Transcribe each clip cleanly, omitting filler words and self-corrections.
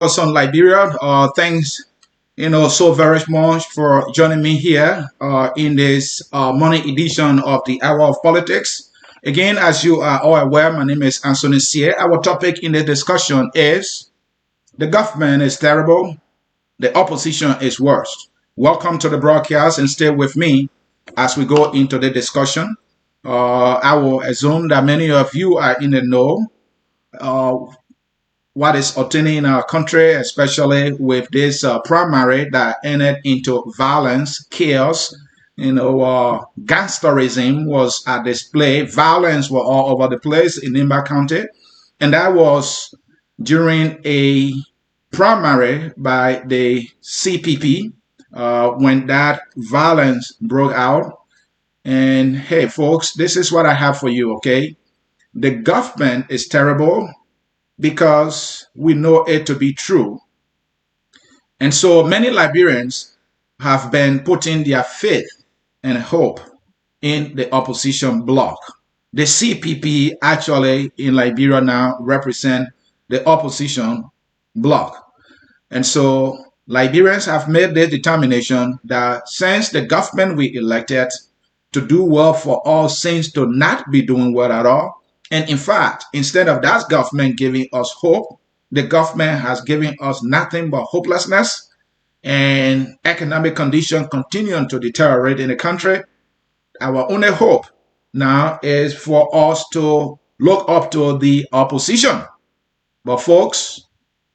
us on Liberia. Thanks, so very much for joining me here in this morning edition of the Hour of Politics. Again, as you are all aware, my name is Anthony Sier. Our topic in the discussion is the government is terrible, the opposition is worse. Welcome to the broadcast and stay with me as we go into the discussion. I will assume that many of you are in the know uh, what is obtaining in our country, especially with this primary that ended into violence, chaos. Gangsterism was at display. Violence were all over the place in Nimba County. And that was during a primary by the CPP when that violence broke out. And hey, folks, this is what I have for you, okay? The government is terrible because we know it to be true. And so many Liberians have been putting their faith and hope in the opposition bloc. The CPP actually in Liberia now represent the opposition bloc. And so Liberians have made the determination that since the government we elected to do well for all seems to not be doing well at all, and in fact, instead of that government giving us hope, the government has given us nothing but hopelessness and economic conditions continuing to deteriorate in the country. Our only hope now is for us to look up to the opposition. But folks,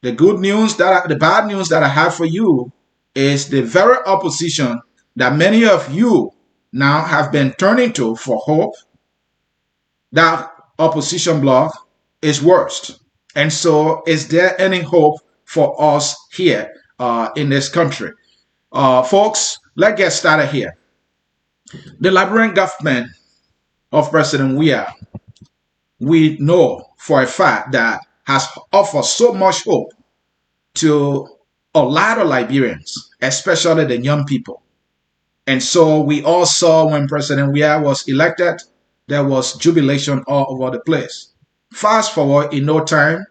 the bad news that I have for you is the very opposition that many of you now have been turning to for hope. That opposition bloc is worst. And so, is there any hope for us here in this country? Folks, let's get started here. The Liberian government of President Weah, we know for a fact that has offered so much hope to a lot of Liberians, especially the young people. And so we all saw when President Weah was elected, there was jubilation all over the place. Fast forward in no time,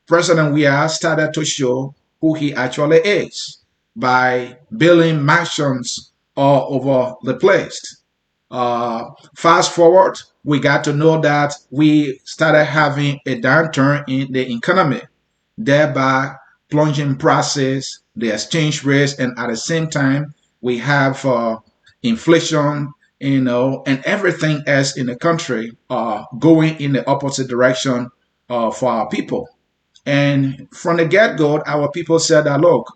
President Weah started to show who he actually is by building mansions all over the place. Fast forward, we got to know that we started having a downturn in the economy, thereby plunging prices, the exchange rates, and at the same time, we have inflation, and everything else in the country going in the opposite direction for our people. And from the get-go, our people said that, look,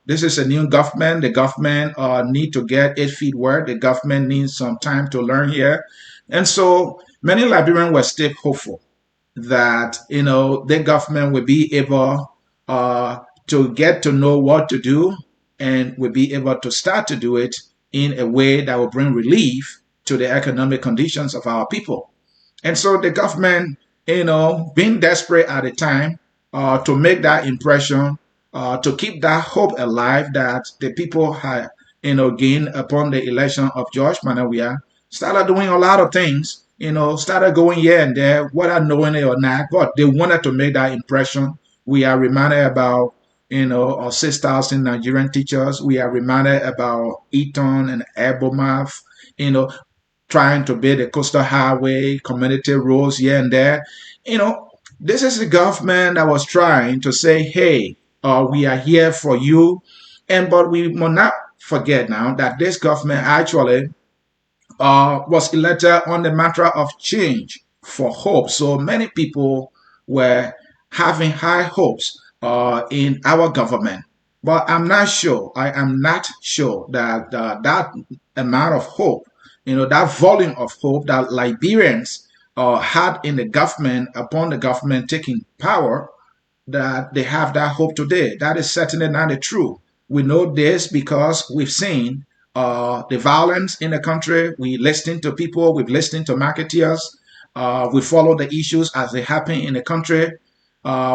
this is a new government. The government need to get 8 feet wet. The government needs some time to learn here. And so many Liberians were still hopeful that, the government will be able to get to know what to do and will be able to start to do it in a way that will bring relief to the economic conditions of our people. And so the government, being desperate at the time to make that impression, to keep that hope alive that the people had, gained upon the election of George Manawia, started doing a lot of things, started going here and there, whether knowing it or not, but they wanted to make that impression. We are reminded about our 6,000 Nigerian teachers. We are reminded about Eton and Ebomaf, trying to build a coastal highway, community roads here and there. This is the government that was trying to say, hey, we are here for you. But we must not forget now that this government actually was elected on the matter of change for hope. So many people were having high hopes in our government. But I am not sure that that amount of hope, that volume of hope that Liberians had in the government upon the government taking power, that they have that hope today. That is certainly not the truth. We know this because we've seen the violence in the country. We listen to people, we've listened to marketeers, we follow the issues as they happen in the country.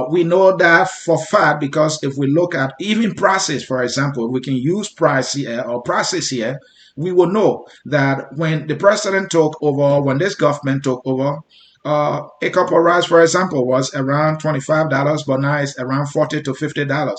We know that for fact because if we look at even prices, for example, we can use price here or prices here. We will know that when the president took over, when this government took over, A cup of rice, for example, was around $25, but now it's around $40 to $50.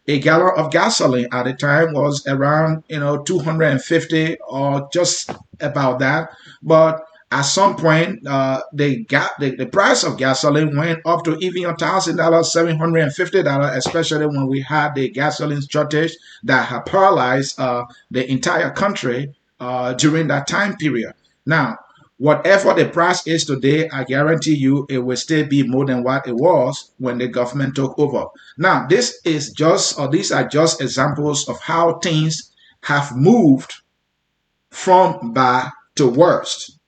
A gallon of gasoline at the time was around 250 or just about that. But at some point, the price of gasoline went up to even $1,000, $750, especially when we had the gasoline shortage that had paralyzed the entire country during that time period. Now, whatever the price is today, I guarantee you it will still be more than what it was when the government took over. Now, these are just examples of how things have moved from bad to worst,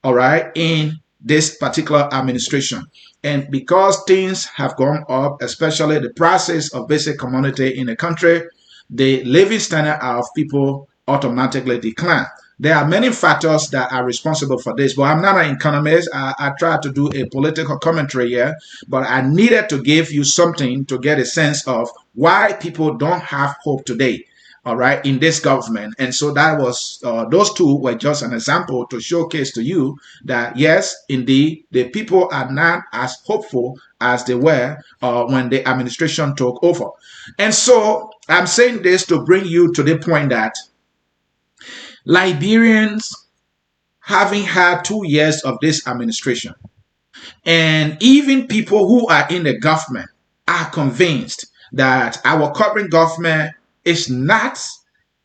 all right, in this particular administration. And because things have gone up, especially the prices of basic commodity in the country, the living standard of people automatically decline. There are many factors that are responsible for this, but I'm not an economist. I try to do a political commentary here, but I needed to give you something to get a sense of why people don't have hope today, all right, in this government. And so that was those two were just an example to showcase to you that yes, indeed, the people are not as hopeful as they were when the administration took over. And so I'm saying this to bring you to the point that Liberians, having had 2 years of this administration, and even people who are in the government are convinced that our current government is not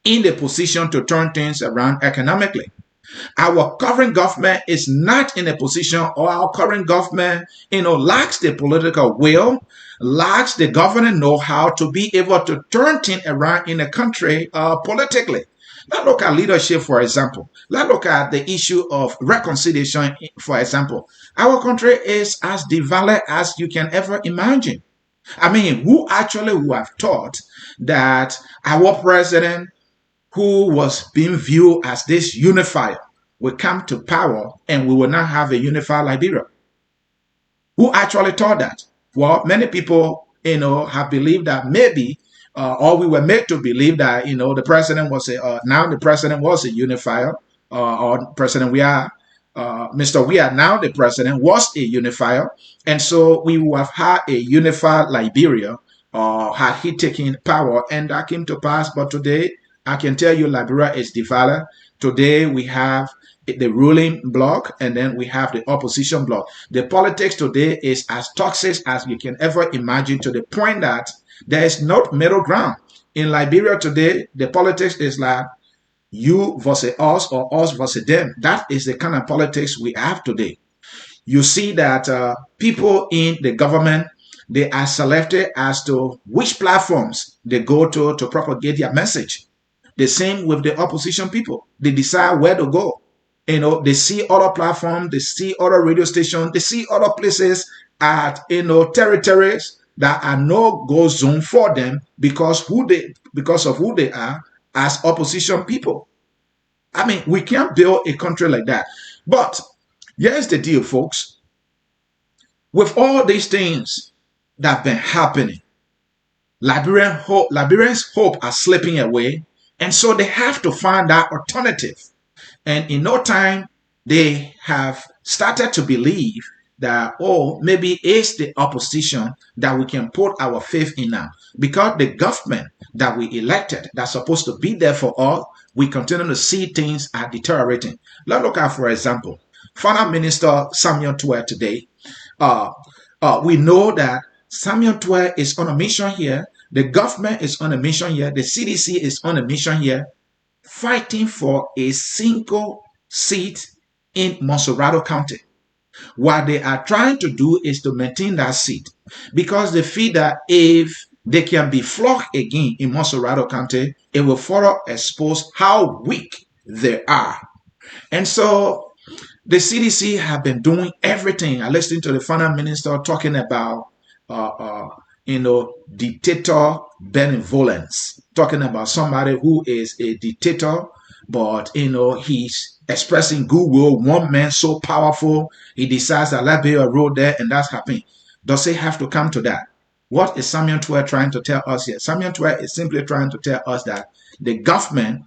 in the position to turn things around economically. Our current government is not in a position, or our current government, lacks the political will, lacks the governing know-how to be able to turn things around in the country politically. Let's look at leadership, for example. Let's look at the issue of reconciliation, for example. Our country is as divided as you can ever imagine. I mean, who actually would have thought that our president, who was being viewed as this unifier, will come to power and we will not have a unified Liberia? Who actually thought that? Well, many people, have believed that maybe, or we were made to believe that, the president was now the president was a unifier, or President we are, Mr. We are now the president was a unifier, and so we would have had a unified Liberia, had he taken power, and that came to pass. But today, I can tell you, Liberia is divided. Today, we have the ruling bloc, and then we have the opposition bloc. The politics today is as toxic as you can ever imagine, to the point that there is no middle ground. In Liberia today, the politics is like you versus us or us versus them. That is the kind of politics we have today. You see that people in the government, they are selected as to which platforms they go to propagate their message. The same with the opposition people. They decide where to go. They see other platforms, they see other radio stations, they see other places at territories that are no go zone for them because of who they are as opposition people. I mean, we can't build a country like that. But here's the deal, folks. With all these things that have been happening, Liberians' hope are slipping away, and so they have to find that alternative. And in no time, they have started to believe that, oh, maybe it's the opposition that we can put our faith in now. Because the government that we elected, that's supposed to be there for us, we continue to see things are deteriorating. Let's look at, for example, Former Minister Samuel Tuer today. We know that Samuel Tuer is on a mission here. The government is on a mission here. The CDC is on a mission here, fighting for a single seat in Monserrado County. What they are trying to do is to maintain that seat, because they feel that if they can be flocked again in Monserrado County, it will further expose how weak they are. And so the CDC have been doing everything. I listened to the Finance Minister talking about, dictator benevolence, talking about somebody who is a dictator, but, he's expressing goodwill. One man so powerful, he decides that let's build a road there, and that's happening. Does it have to come to that? What is Samuel 12 trying to tell us here? Samuel 12 is simply trying to tell us that the government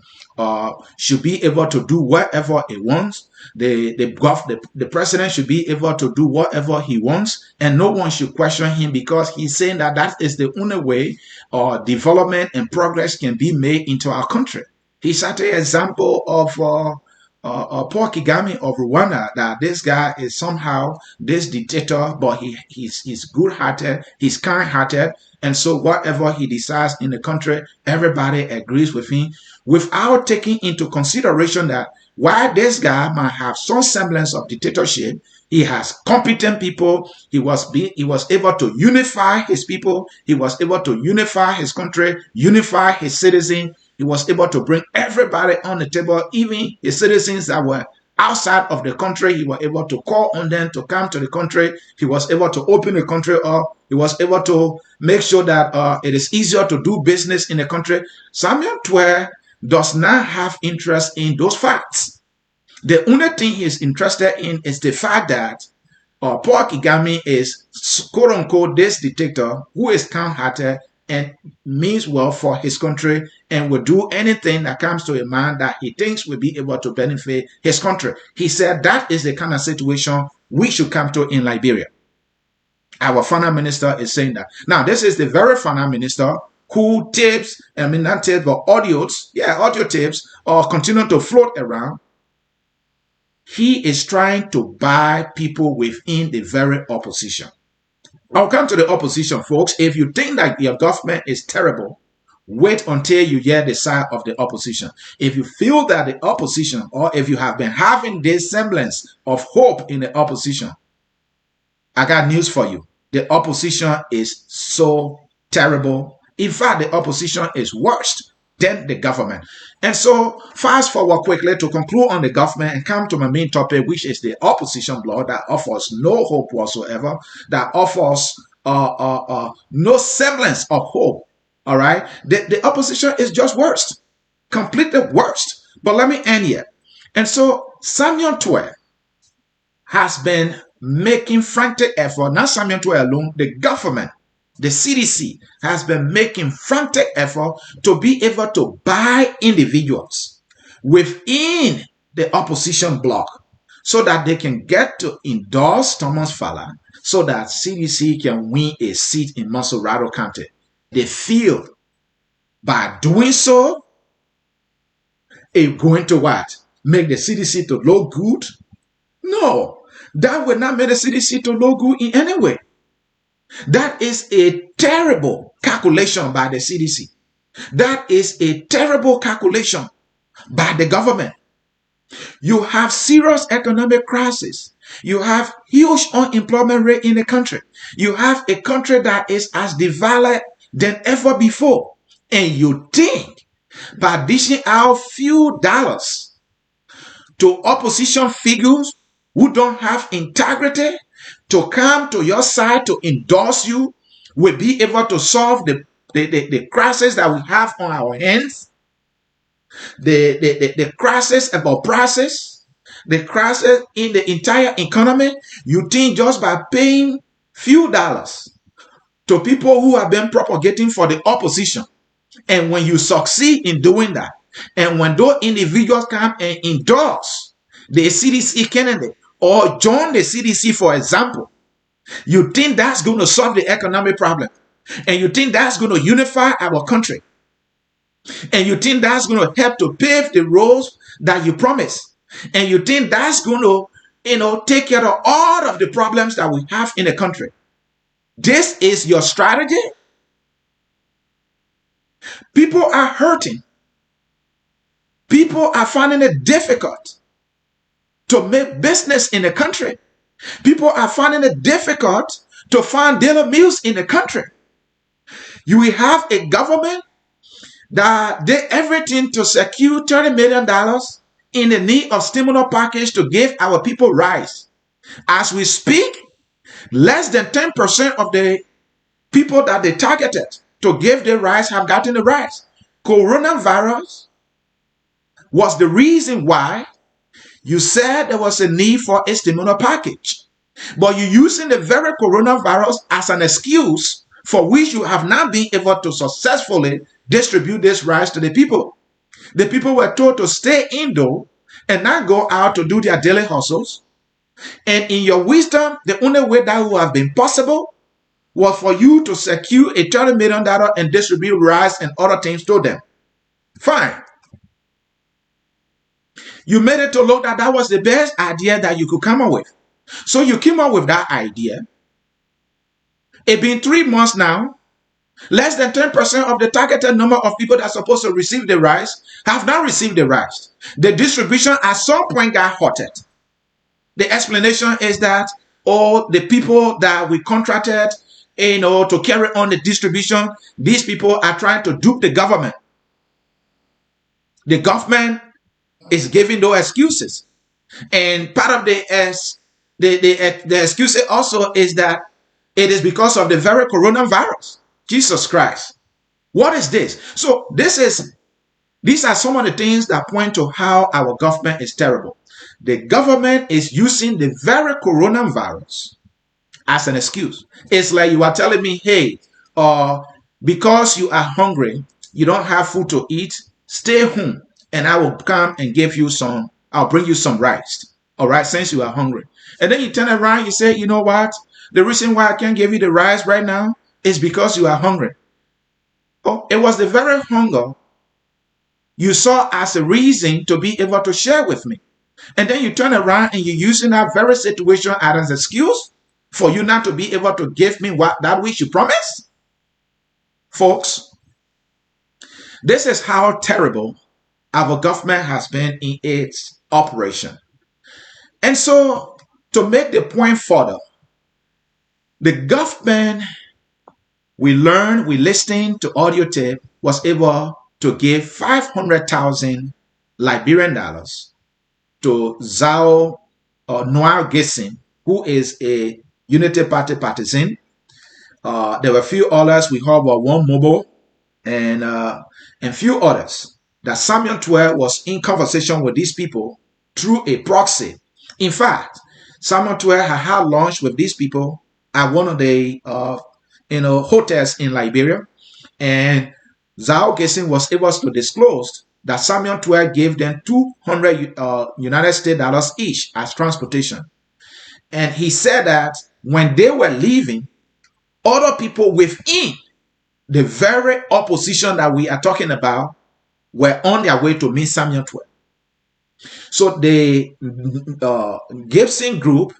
should be able to do whatever it wants. The president should be able to do whatever he wants, and no one should question him, because he's saying that that is the only way development and progress can be made into our country. He set an example of Paul Kagame of Rwanda, that this guy is somehow this dictator, but he's good-hearted, he's kind-hearted, and so whatever he decides in the country, everybody agrees with him, without taking into consideration that while this guy might have some semblance of dictatorship, he has competent people. He was able to unify his people. He was able to unify his country, unify his citizens. He was able to bring everybody on the table, even the citizens that were outside of the country. He was able to call on them to come to the country. He was able to open the country up. He was able to make sure that it is easier to do business in the country. Samuel 12 does not have interest in those facts. The only thing he's interested in is the fact that Paul Kagame is, quote unquote, this dictator who is kind-hearted and means well for his country and will do anything that comes to a man that he thinks will be able to benefit his country. He said that is the kind of situation we should come to in Liberia. Our finance minister is saying that. Now, this is the very finance minister who tapes, I mean, not tapes, but audios, audio tapes, continue to float around. He is trying to buy people within the very opposition. I'll come to the opposition, folks. If you think that your government is terrible, wait until you hear the side of the opposition. If you feel that the opposition, or if you have been having this semblance of hope in the opposition, I got news for you. The opposition is so terrible. In fact, the opposition is worse than the government. And so, fast forward quickly to conclude on the government and come to my main topic, which is the opposition bloc that offers no hope whatsoever, that offers no semblance of hope. All right? The opposition is just worst, completely worst. But let me end here. And so, Samuel 12 has been making frantic effort, not Samuel 12 alone, the government, the CDC has been making frantic effort to be able to buy individuals within the opposition bloc so that they can get to endorse Thomas Falla so that CDC can win a seat in Monserrado County. They feel by doing so, it's going to what? Make the CDC to look good? No, that will not make the CDC to look good in any way. That is a terrible calculation by the CDC. That is a terrible calculation by the government. You have serious economic crisis. You have huge unemployment rate in the country. You have a country that is as developed than ever before. And you think by dishing out few dollars to opposition figures who don't have integrity to come to your side to endorse you will be able to solve the crisis that we have on our hands, the crisis about prices, the crisis in the entire economy. You think just by paying few dollars to people who have been propagating for the opposition, and when you succeed in doing that, and when those individuals come and endorse the CDC candidate or join the CDC, for example, you think that's going to solve the economic problem, and you think that's going to unify our country, and you think that's going to help to pave the roads that you promised, and you think that's going to take care of all of the problems that we have in the country. This is your strategy. People are hurting. People are finding it difficult to make business in the country. People are finding it difficult to find daily meals in the country. You will have a government that did everything to secure $30 million in the need of stimulus package to give our people rice. As we speak, less than 10% of the people that they targeted to give the rice have gotten the rice. Coronavirus was the reason why you said there was a need for a stimulus package. But you're using the very coronavirus as an excuse for which you have not been able to successfully distribute this rice to the people. The people were told to stay indoor and not go out to do their daily hustles. And in your wisdom, the only way that would have been possible was for you to secure a $30 million and distribute rice and other things to them. Fine. You made it to look that that was the best idea that you could come up with. So you came up with that idea. It's been 3 months now. Less than 10% of the targeted number of people that are supposed to receive the rice have not received the rice. The distribution at some point got halted. The explanation is that all the people that we contracted, to carry on the distribution, these people are trying to dupe the government. The government is giving those excuses. And part of the excuse also is that it is because of the very coronavirus. Jesus Christ. What is this? So these are some of the things that point to how our government is terrible. The government is using the very coronavirus as an excuse. It's like you are telling me, hey, because you are hungry, you don't have food to eat, stay home and I will come and give you some, I'll bring you some rice. All right, since you are hungry. And then you turn around, you say, you know what? The reason why I can't give you the rice right now is because you are hungry. Oh, it was the very hunger you saw as a reason to be able to share with me. And then you turn around and you're using that very situation as an excuse for you not to be able to give me that which you promised. Folks, this is how terrible our government has been in its operation. And so, to make the point further, the government, we listened to audio tape, was able to give 500,000 Liberian dollars to Zhao Noir Gessin, who is a Unity Party partisan. There were a few others. We heard about one mobile and few others. That Samuel Tuer was in conversation with these people through a proxy. In fact, Samuel Tuer had lunch with these people at one of the hotels in Liberia, and Zhao Gessin was able to disclose that Samuel Tuer gave them 200 United States dollars each as transportation. And he said that when they were leaving, other people within the very opposition that we are talking about were on their way to meet Samuel Tuer. So the Gibson group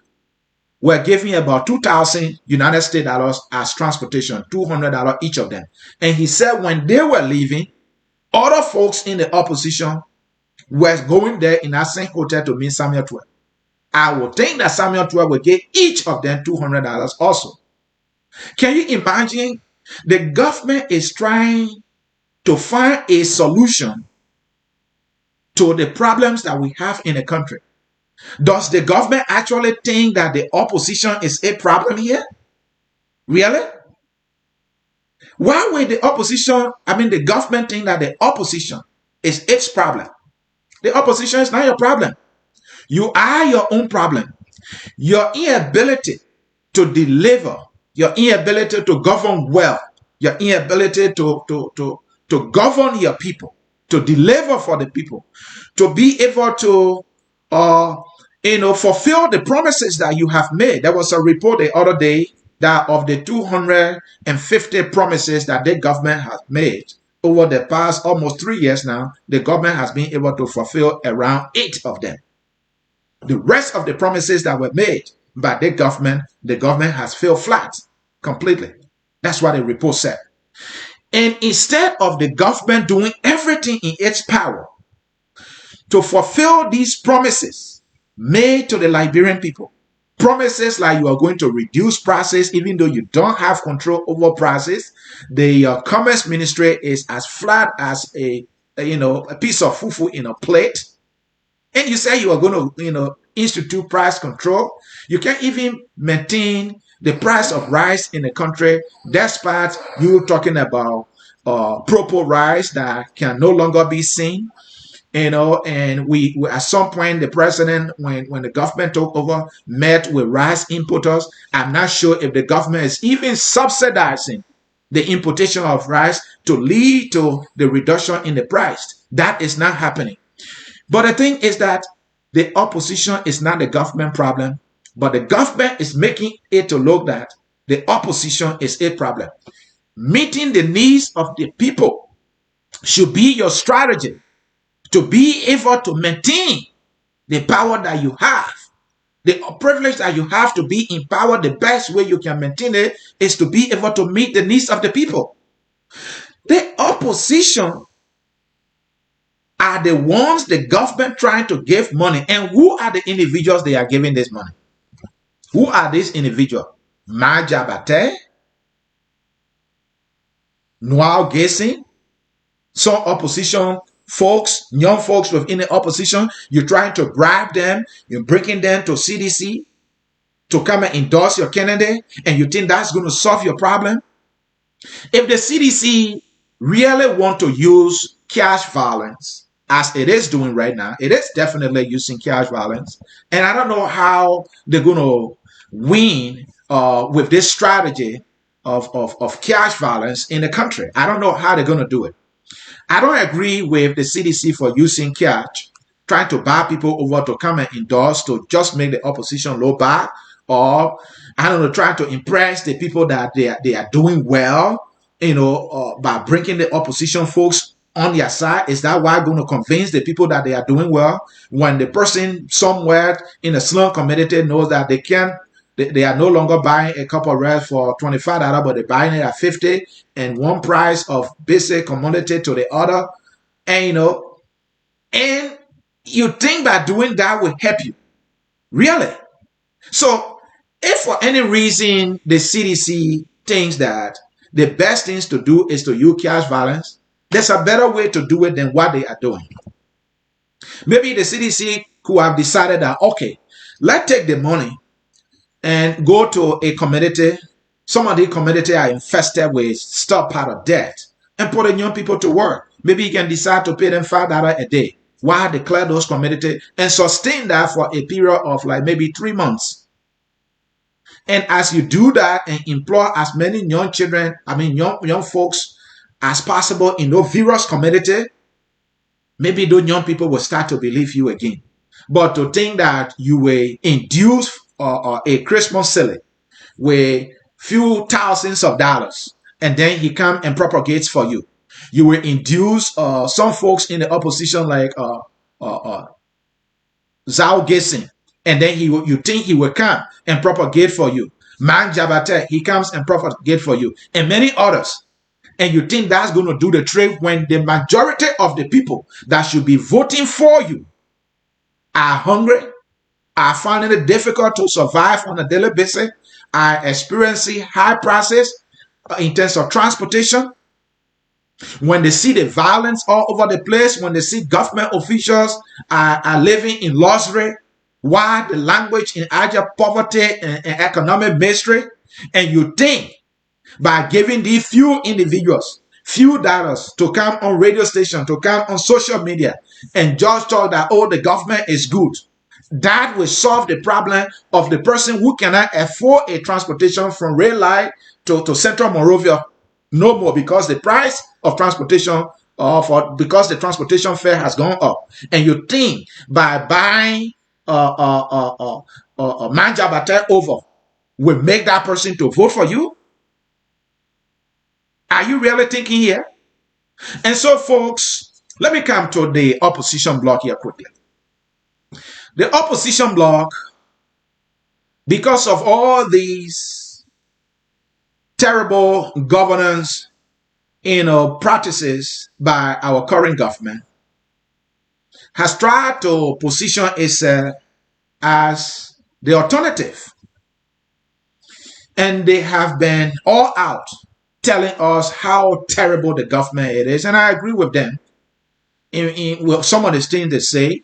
were giving about 2,000 United States dollars as transportation, $200 each of them. And he said when they were leaving, other folks in the opposition were going there in that same hotel to meet Samuel Tuer. I would think that Samuel Tuer would give each of them $200 also. Can you imagine? The government is trying to find a solution to the problems that we have in the country. Does the government actually think that the opposition is a problem here? Really? Why would the government think that the opposition is its problem? The opposition is not your problem. You are your own problem. Your inability to deliver, your inability to govern well, your inability to govern your people, to deliver for the people, to be able to fulfill the promises that you have made. There was a report the other day that of the 250 promises that the government has made over the past almost 3 years now, the government has been able to fulfill around 8 of them. The rest of the promises that were made by the government has failed flat completely. That's what the report said. And instead of the government doing everything in its power to fulfill these promises made to the Liberian people, promises like you are going to reduce prices even though you don't have control over prices, the commerce ministry is as flat as a piece of fufu in a plate, and you say you are going to institute price control. You can't even maintain the price of rice in the country, despite you talking about proper rice that can no longer be seen. And we at some point, the president, when the government took over, met with rice importers. I'm not sure if the government is even subsidizing the importation of rice to lead to the reduction in the price. That is not happening. But the thing is that the opposition is not the government problem, but the government is making it to look that the opposition is a problem. Meeting the needs of the people should be your strategy to be able to maintain the power that you have. The privilege that you have to be in power, the best way you can maintain it is to be able to meet the needs of the people. The opposition are the ones the government trying to give money. And who are the individuals they are giving this money? Who are these individuals? Majabate, Noel Gacy, some opposition folks, young folks within the opposition. You're trying to bribe them. You're bringing them to CDC to come and endorse your candidate. And you think that's going to solve your problem? If the CDC really want to use cash violence, as it is doing right now, it is definitely using cash violence. And I don't know how they're going to win with this strategy of cash violence in the country. I don't know how they're going to do it. I don't agree with the CDC for using cash, trying to buy people over to come and endorse to just make the opposition look bad, or I don't know, trying to impress the people that they are doing well, by bringing the opposition folks on their side. Is that why going to convince the people that they are doing well when the person somewhere in a slum community knows that they are no longer buying a cup of rice for $25, but they're buying it at 50, and one price of basic commodity to the other, and and you think that doing that will help you, really? So if for any reason the CDC thinks that the best things to do is to use cash violence, there's a better way to do it than what they are doing. Maybe the CDC could have decided that, okay, let's take the money and go to a community. Some of the community are infested with stockpile of debt, and put the young people to work. Maybe you can decide to pay them $5 a day. Why declare those community and sustain that for a period of like maybe 3 months. And as you do that and employ as many young children, young folks as possible in those various community, maybe those young people will start to believe you again. But to think that you will induce a Christmas silly with few thousands of dollars, and then he come and propagates for you. You will induce some folks in the opposition like Zhao Gacy, and then you think he will come and propagate for you. Man Jabate, he comes and propagate for you, and many others. And you think that's going to do the trick when the majority of the people that should be voting for you are hungry, are finding it difficult to survive on a daily basis, are experiencing high prices in terms of transportation. When they see the violence all over the place, when they see government officials are living in luxury, why the language in Asia poverty and economic misery, and you think by giving these few individuals few dollars to come on radio station, to come on social media and just talk that, oh, the government is good, that will solve the problem of the person who cannot afford a transportation from Red Light to Central Monrovia no more, because the price of transportation because the transportation fare has gone up. And you think by buying Manjabate over will make that person to vote for you? Are you really thinking here? And so, folks, let me come to the opposition bloc here quickly. The opposition bloc, because of all these terrible governance, practices by our current government, has tried to position itself as the alternative. And they have been all out telling us how terrible the government it is. And I agree with them in some of the things they say.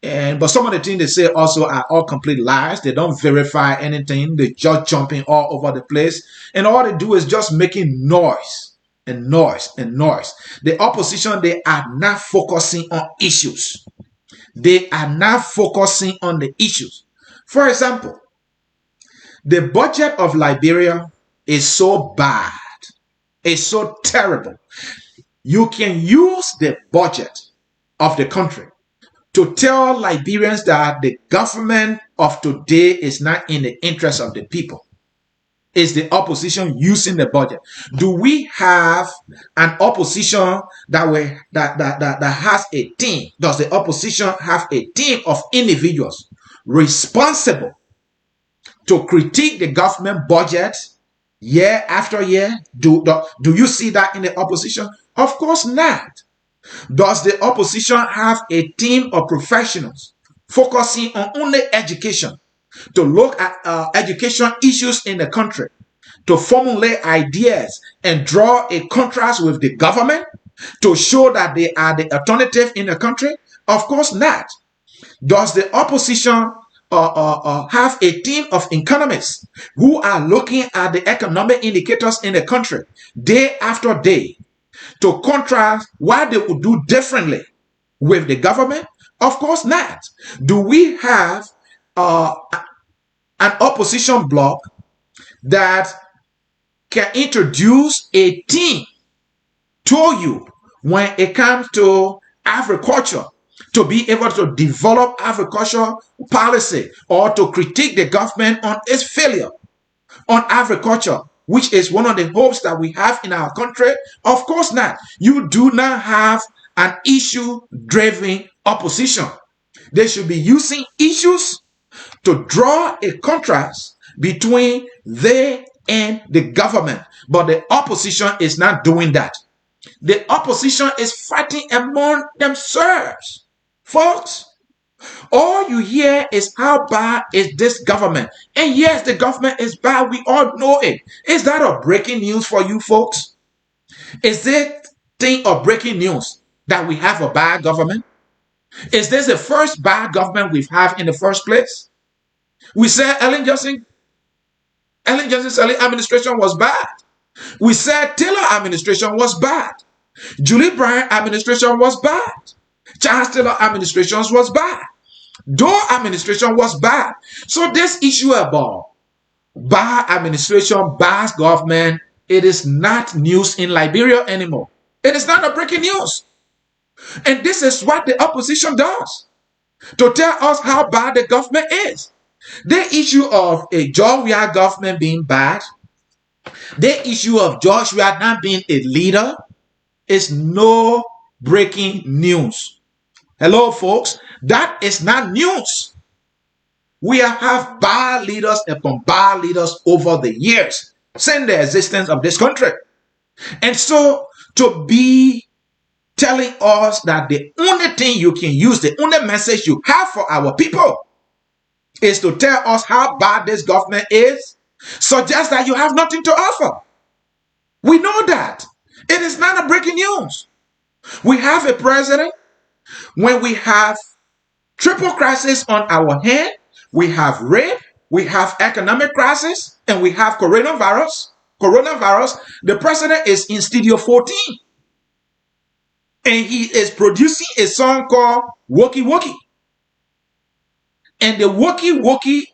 But some of the things they say also are all complete lies. They don't verify anything. They just jumping all over the place. And all they do is just making noise and noise and noise. The opposition, they are not focusing on issues. They are not focusing on the issues. For example, the budget of Liberia is so bad. is so terrible. You can use the budget of the country to tell Liberians that the government of today is not in the interest of the people. It's the opposition using the budget. Do we have an opposition that has a team? Does the opposition have a team of individuals responsible to critique the government budget year after year? Do you see that in the opposition? Of course not. Does the opposition have a team of professionals focusing on only education, to look at education issues in the country, to formulate ideas and draw a contrast with the government, to show that they are the alternative in the country? Of course not. Does the opposition have a team of economists who are looking at the economic indicators in the country day after day to contrast what they would do differently with the government? Of course not. Do we have an opposition bloc that can introduce a team to you when it comes to agriculture, to be able to develop agriculture policy or to critique the government on its failure on agriculture, which is one of the hopes that we have in our country? Of course not. You do not have an issue-driven opposition. They should be using issues to draw a contrast between they and the government. But the opposition is not doing that. The opposition is fighting among themselves. Folks, all you hear is how bad is this government. And yes, the government is bad. We all know it. Is that a breaking news for you folks? Is it thing of breaking news that we have a bad government? Is this the first bad government we've had in the first place? We said Ellen Johnson's administration was bad. We said Taylor administration was bad. Julie Bryant administration was bad. Charles Taylor administration was bad. Doe administration was bad. So this issue about bad administration, bad government, it is not news in Liberia anymore. It is not a breaking news. And this is what the opposition does, to tell us how bad the government is. The issue of a George Weah government being bad, the issue of George Weah not being a leader, is no breaking news. Hello, folks. That is not news. We have bad leaders upon bad leaders over the years since the existence of this country. And so to be telling us that the only thing you can use, the only message you have for our people is to tell us how bad this government is, suggests that you have nothing to offer. We know that. It is not a breaking news. We have a president. When we have triple crisis on our hand, we have rape, we have economic crisis, and we have coronavirus. The president is in Studio 14. And he is producing a song called Woki Woki. And the Woki Woki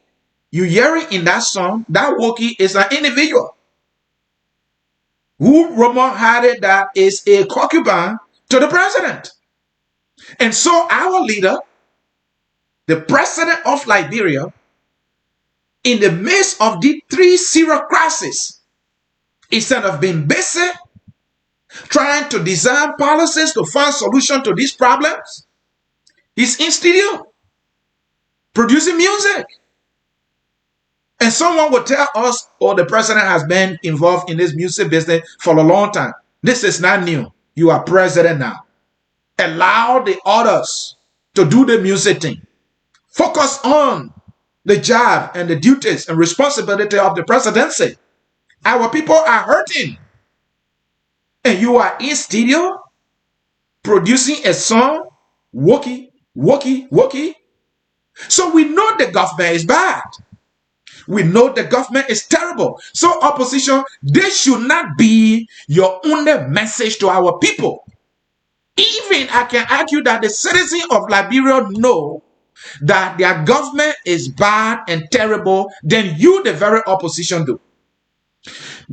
you hearing in that song, that Woki is an individual who rumor had it that is a concubine to the president. And so our leader, the president of Liberia, in the midst of the 3 serious crises, instead of being busy trying to design policies to find solutions to these problems, he's in studio producing music. And someone will tell us, oh, the president has been involved in this music business for a long time. This is not new. You are president now. Allow the others to do the music thing. Focus on the job and the duties and responsibility of the presidency. Our people are hurting. And you are in studio producing a song, Woki, Woki, Woki. So we know the government is bad. We know the government is terrible. So opposition, this should not be your only message to our people. Even I can argue that the citizens of Liberia know that their government is bad and terrible than you, the very opposition, do.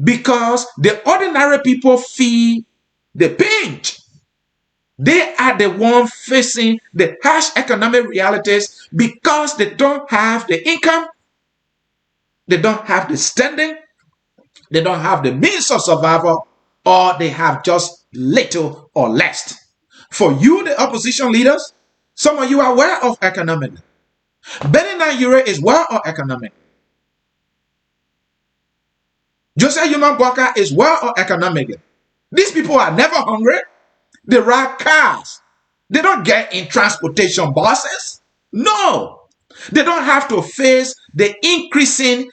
because the ordinary people feel the pinch. They are the ones facing the harsh economic realities because they don't have the income, they don't have the standing, they don't have the means of survival, or they have just little or less. For you, the opposition leaders, some of you are well off economically. Benin Nigeria is well off economically. Joseph Human Walker is well off economically. These people are never hungry. They ride cars. They don't get in transportation buses. No. They don't have to face the increasing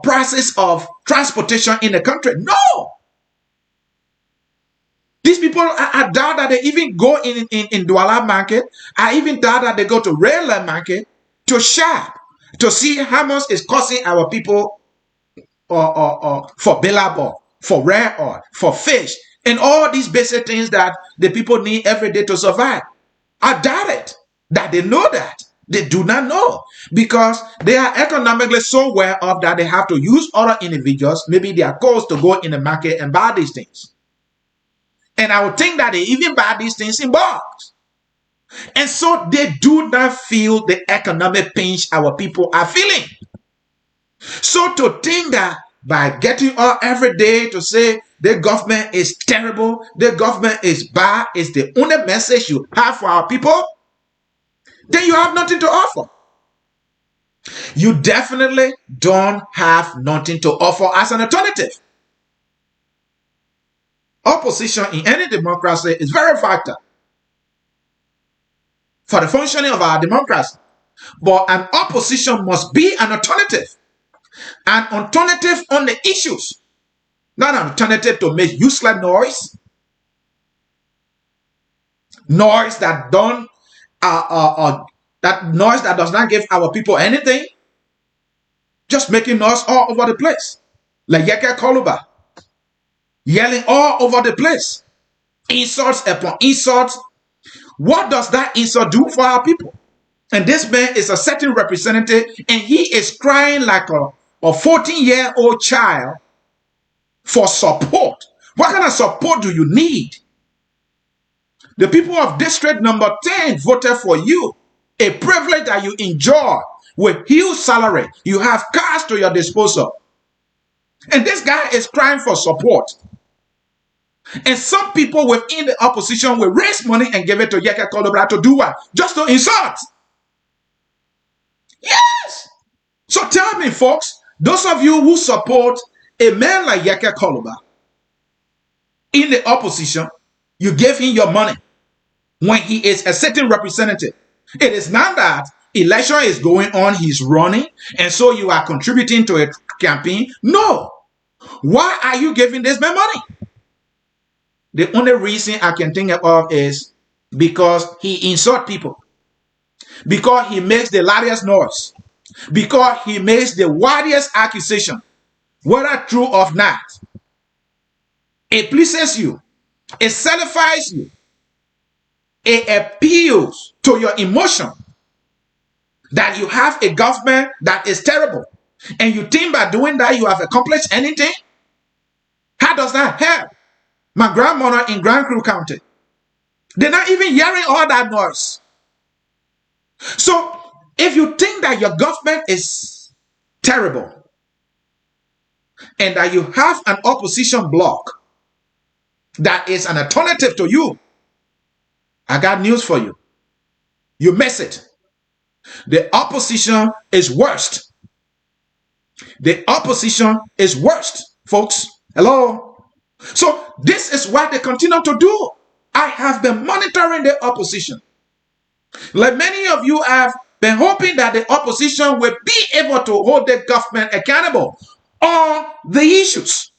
prices of transportation in the country. No. These people, I doubt that they even go in Douala market. I even doubt that they go to railway market to shop, to see how much it's costing our people for billable, for rare oil, for fish, and all these basic things that the people need every day to survive. I doubt it that they know that. They do not know because they are economically so well off that they have to use other individuals, maybe their codes, to go in the market and buy these things. And I would think that they even buy these things in bulks. And so they do not feel the economic pinch our people are feeling. So to think that by getting up every day to say the government is terrible, the government is bad, is the only message you have for our people, then you have nothing to offer. You definitely don't have nothing to offer as an alternative. Opposition in any democracy is very vital for the functioning of our democracy. But an opposition must be an alternative. An alternative on the issues. Not an alternative to make useless noise. Noise that don't that noise that does not give our people anything. Just making noise all over the place. Like Yeke Koluba. Yelling all over the place. Insults upon insults. What does that insult do for our people? And this man is a certain representative, and he is crying like a 14-year-old child for support. What kind of support do you need? The people of district number 10 voted for you. A privilege that you enjoy with huge salary. You have cars to your disposal. And this guy is crying for support. And some people within the opposition will raise money and give it to Yeke Kolobra to do what? Just to insult. Yes. So tell me, folks, those of you who support a man like Yeke Koluba in the opposition, you gave him your money when he is a certain representative. It is not that election is going on, he's running, and so you are contributing to a campaign. No. Why are you giving this man money? The only reason I can think of is because he insults people. Because he makes the loudest noise. Because he makes the wildest accusation, whether true or not. It pleases you. It satisfies you. It appeals to your emotion that you have a government that is terrible. And you think by doing that you have accomplished anything? How does that help? My grandmother in Grand Crew County, they're not even hearing all that noise. So if you think that your government is terrible and that you have an opposition bloc that is an alternative to you, I got news for you. You miss it. The opposition is worst. The opposition is worst, folks. Hello? So this is what they continue to do. I have been monitoring the opposition. Like many of you have been hoping that the opposition will be able to hold the government accountable on the issues.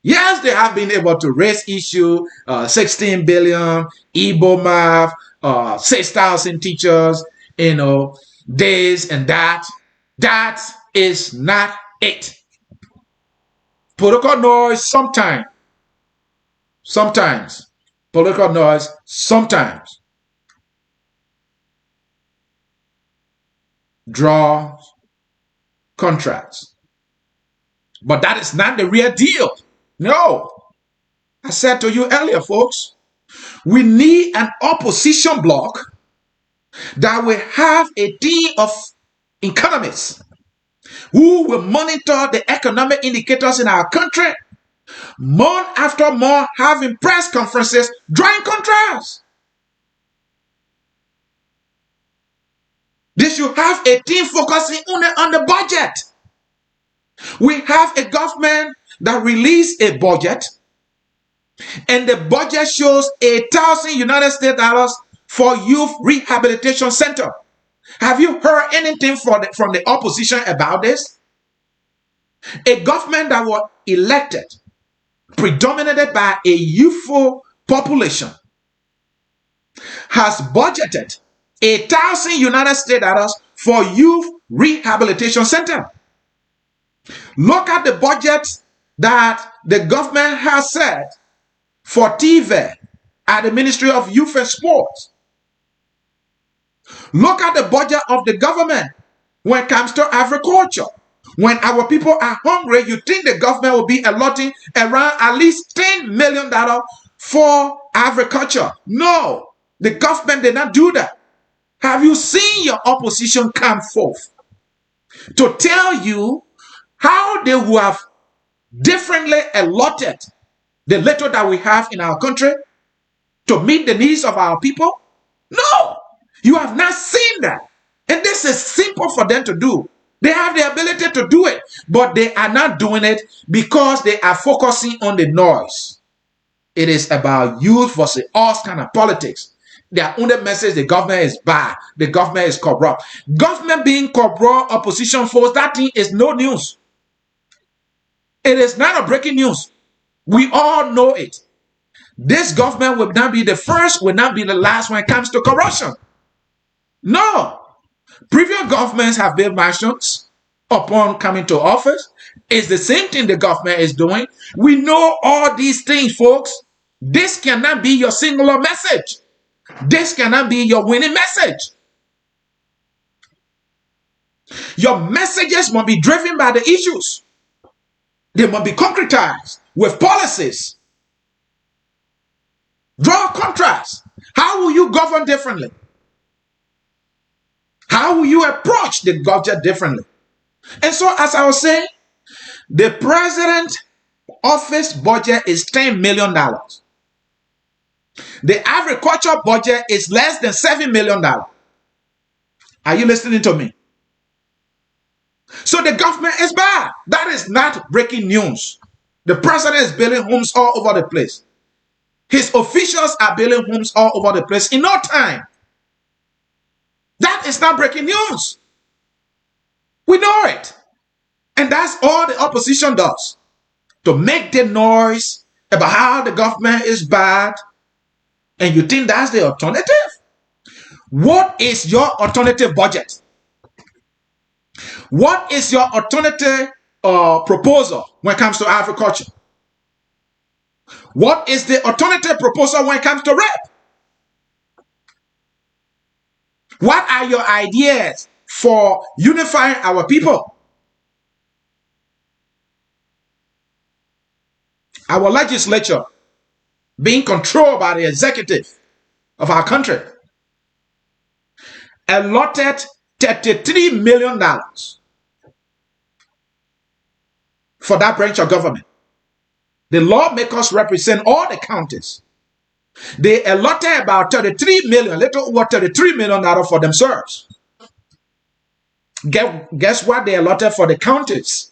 Yes, they have been able to raise issue, 16 billion, Igbo math, 6,000 teachers, this and that. That is not it. Political noise sometimes. Political noise sometimes draws contracts. But that is not the real deal. No. I said to you earlier, folks, we need an opposition bloc that will have a team of economists who will monitor the economic indicators in our country month after month, having press conferences, drawing contrasts. They should have a team focusing on the budget. We have a government that released a budget, and the budget shows $1,000 for youth rehabilitation center. Have you heard anything from the opposition about this? A government that was elected, predominated by a youthful population, has budgeted $1,000 for youth rehabilitation center. Look at the budget that the government has set for TV at the Ministry of Youth and Sports. Look at the budget of the government when it comes to agriculture. When our people are hungry, you think the government will be allotting around at least $10 million for agriculture. No, the government did not do that. Have you seen your opposition come forth to tell you how they would have differently allotted the little that we have in our country to meet the needs of our people? No, you have not seen that. And this is simple for them to do. They have the ability to do it, but they are not doing it because they are focusing on the noise. It is about youth versus us kind of politics. Their only message, the government is bad, the government is corrupt. Government being corrupt, opposition force, that thing is no news. It is not a breaking news. We all know it. This government will not be the first, will not be the last when it comes to corruption. No. Previous governments have built mansions upon coming to office. It's the same thing the government is doing. We know all these things, folks. This cannot be your singular message. This cannot be your winning message. Your messages must be driven by the issues. They must be concretized with policies. Draw a contrast. How will you govern differently? How will you approach the budget differently? And so, as I was saying, the president office budget is $10 million. The agriculture budget is less than $7 million. Are you listening to me? So the government is bad. That is not breaking news. The president is building homes all over the place. His officials are building homes all over the place in no time. That is not breaking news. We know it. And that's all the opposition does. To make the noise about how the government is bad. And you think that's the alternative? What is your alternative budget? What is your alternative proposal when it comes to agriculture? What is the alternative proposal when it comes to rap? What are your ideas for unifying our people? Our legislature being controlled by the executive of our country allotted $33 million for that branch of government. The lawmakers represent all the counties. They allotted about $33 million, a little over $33 million for themselves. Guess what they allotted for the counties?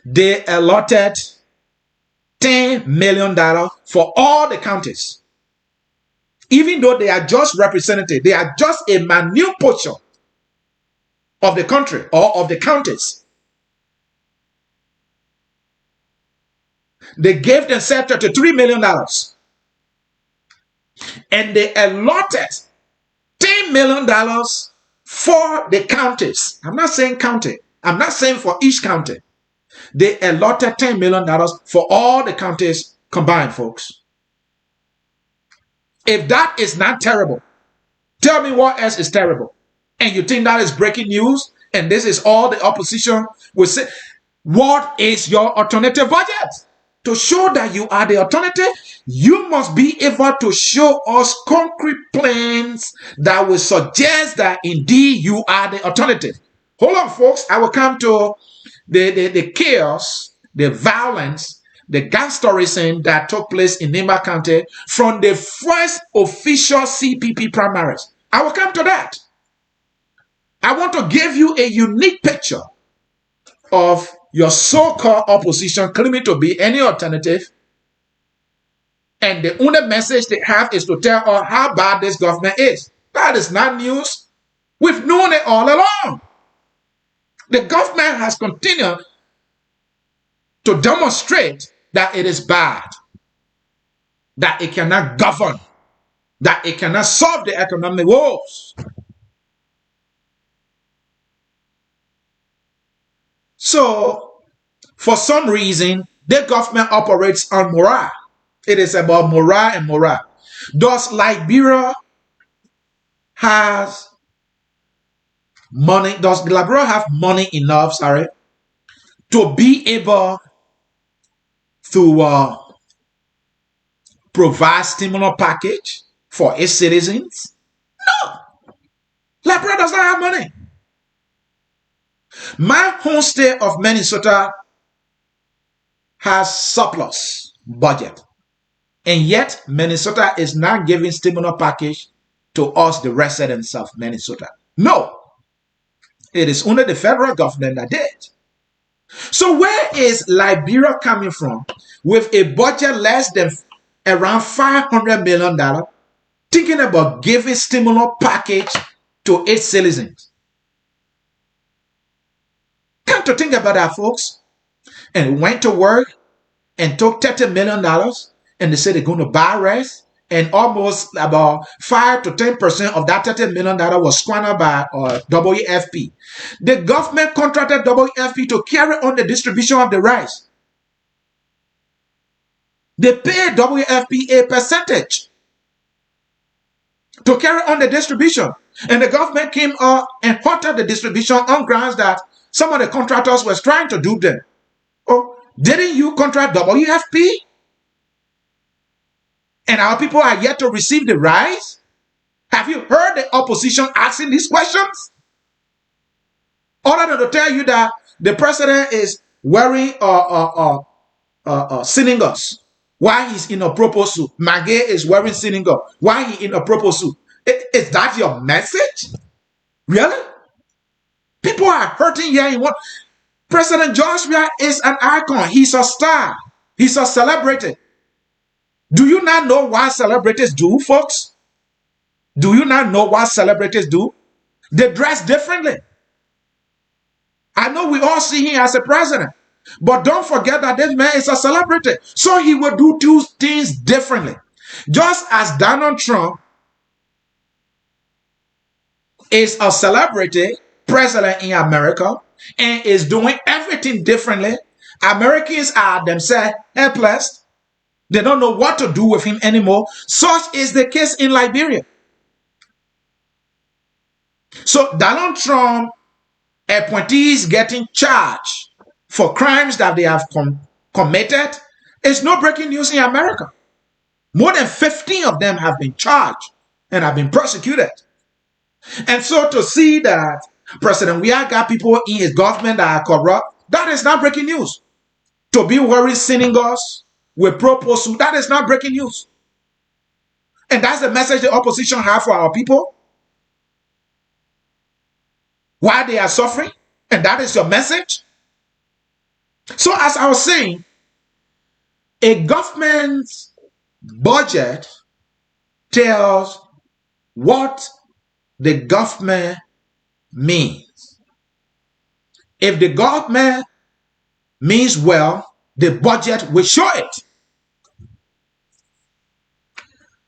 They allotted $10 million for all the counties. Even though they are just representative, they are just a minute portion of the country or of the counties. They gave themselves $33 million. And they allotted $10 million for the counties. I'm not saying county. I'm not saying for each county. They allotted $10 million for all the counties combined, folks. If that is not terrible, tell me what else is terrible. And you think that is breaking news? And this is all the opposition will say. What is your alternative budget? To show that you are the alternative, you must be able to show us concrete plans that will suggest that indeed you are the alternative. Hold on, folks. I will come to the chaos, the violence, the gangsterism that took place in Nimba County from the first official CPP primaries. I will come to that. I want to give you a unique picture of your so-called opposition claiming to be any alternative, and the only message they have is to tell us how bad this government is. That is not news. We've known it all along. The government has continued to demonstrate that it is bad, that it cannot govern, that it cannot solve the economic woes. So, for some reason, the government operates on morale. It is about morale and morale. Does Liberia has money? Does Liberia have money enough, to be able to provide stimulus package for its citizens? No. Liberia does not have money. My home state of Minnesota has surplus budget. And yet, Minnesota is not giving stimulus package to us, the residents of Minnesota. No. It is only the federal government that did. So where is Liberia coming from with a budget less than around $500 million, thinking about giving stimulus package to its citizens? Come to think about that, folks. And went to work and took $30 million, and they said they're going to buy rice, and almost about 5 to 10% of that $30 million was squandered by WFP. The government contracted WFP to carry on the distribution of the rice. They paid WFP a percentage to carry on the distribution. And the government came up and halted the distribution on grounds that some of the contractors were trying to dupe them. Oh, didn't you contract WFP? And our people are yet to receive the rice? Have you heard the opposition asking these questions? Other than to tell you that the president is wearing singers while he's in a proper suit. Maggie is wearing singer while he's in a proper suit. Is that your message? Really? People are hurting here in what? President Joshua is an icon. He's a star. He's a celebrity. Do you not know what celebrities do, folks? Do you not know what celebrities do? They dress differently. I know we all see him as a president, but don't forget that this man is a celebrity. So he will do two things differently. Just as Donald Trump is a celebrity president in America and is doing everything differently, Americans are themselves helpless. They don't know what to do with him anymore. Such is the case in Liberia. So Donald Trump appointees getting charged for crimes that they have committed is no breaking news in America. More than 15 of them have been charged and have been prosecuted. And so to see that President Weah got people in his government that are corrupt, that is not breaking news. To be wearing singers with proposal, that is not breaking news. And that's the message the opposition have for our people. Why they are suffering. And that is your message. So as I was saying, a government's budget tells what the government means. If the government means well, the budget will show it.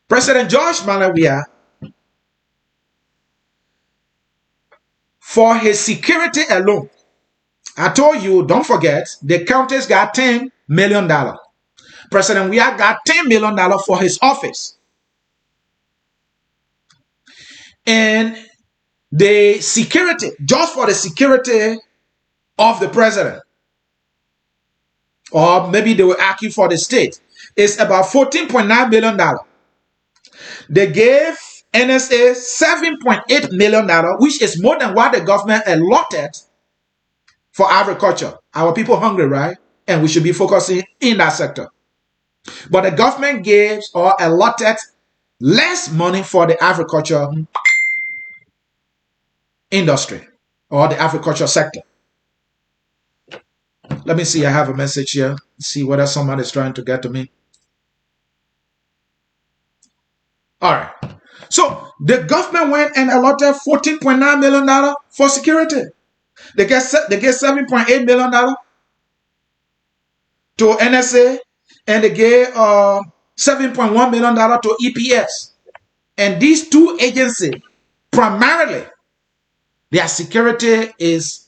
President George Malawi, for his security alone, I told you, don't forget, the counties got $10 million. President Weah got $10 million for his office. And the security, just for the security of the president, or maybe they were asking for the state, is about $14.9 million. They gave NSA $7.8 million, which is more than what the government allotted for agriculture. Our people hungry, right? And we should be focusing in that sector. But the government gave or allotted less money for the agriculture industry or the agriculture sector. Let me see, I have a message here. See whether someone is trying to get to me. All right. So the government went and allotted $14.9 million for security. They get $7.8 million to NSA, and they gave $7.1 million to EPS. And these two agencies, primarily, their security is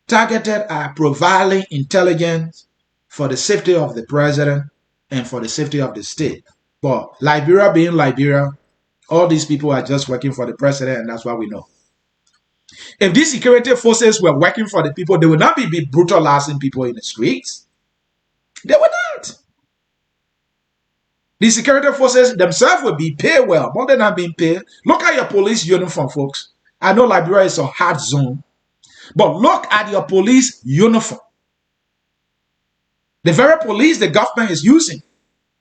targeted at providing intelligence for the safety of the president and for the safety of the state. But Liberia being Liberia, all these people are just working for the president, and that's what we know. If these security forces were working for the people, they would not be brutalizing people in the streets. They would not. The security forces themselves will be paid well, more than not being paid. Look at your police uniform, folks. I know Liberia is a hard zone, but look at your police uniform. The very police the government is using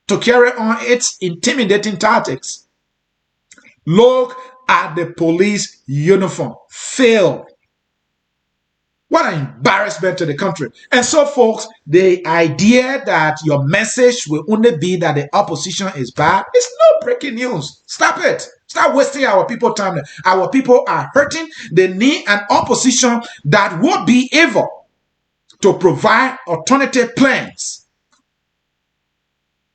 to carry on its intimidating tactics. Look at the police uniform. Failed. What an embarrassment to the country. And so, folks, the idea that your message will only be that the opposition is bad is no breaking news. Stop it. Stop wasting our people time. Our people are hurting. They need an opposition that would be able to provide alternative plans,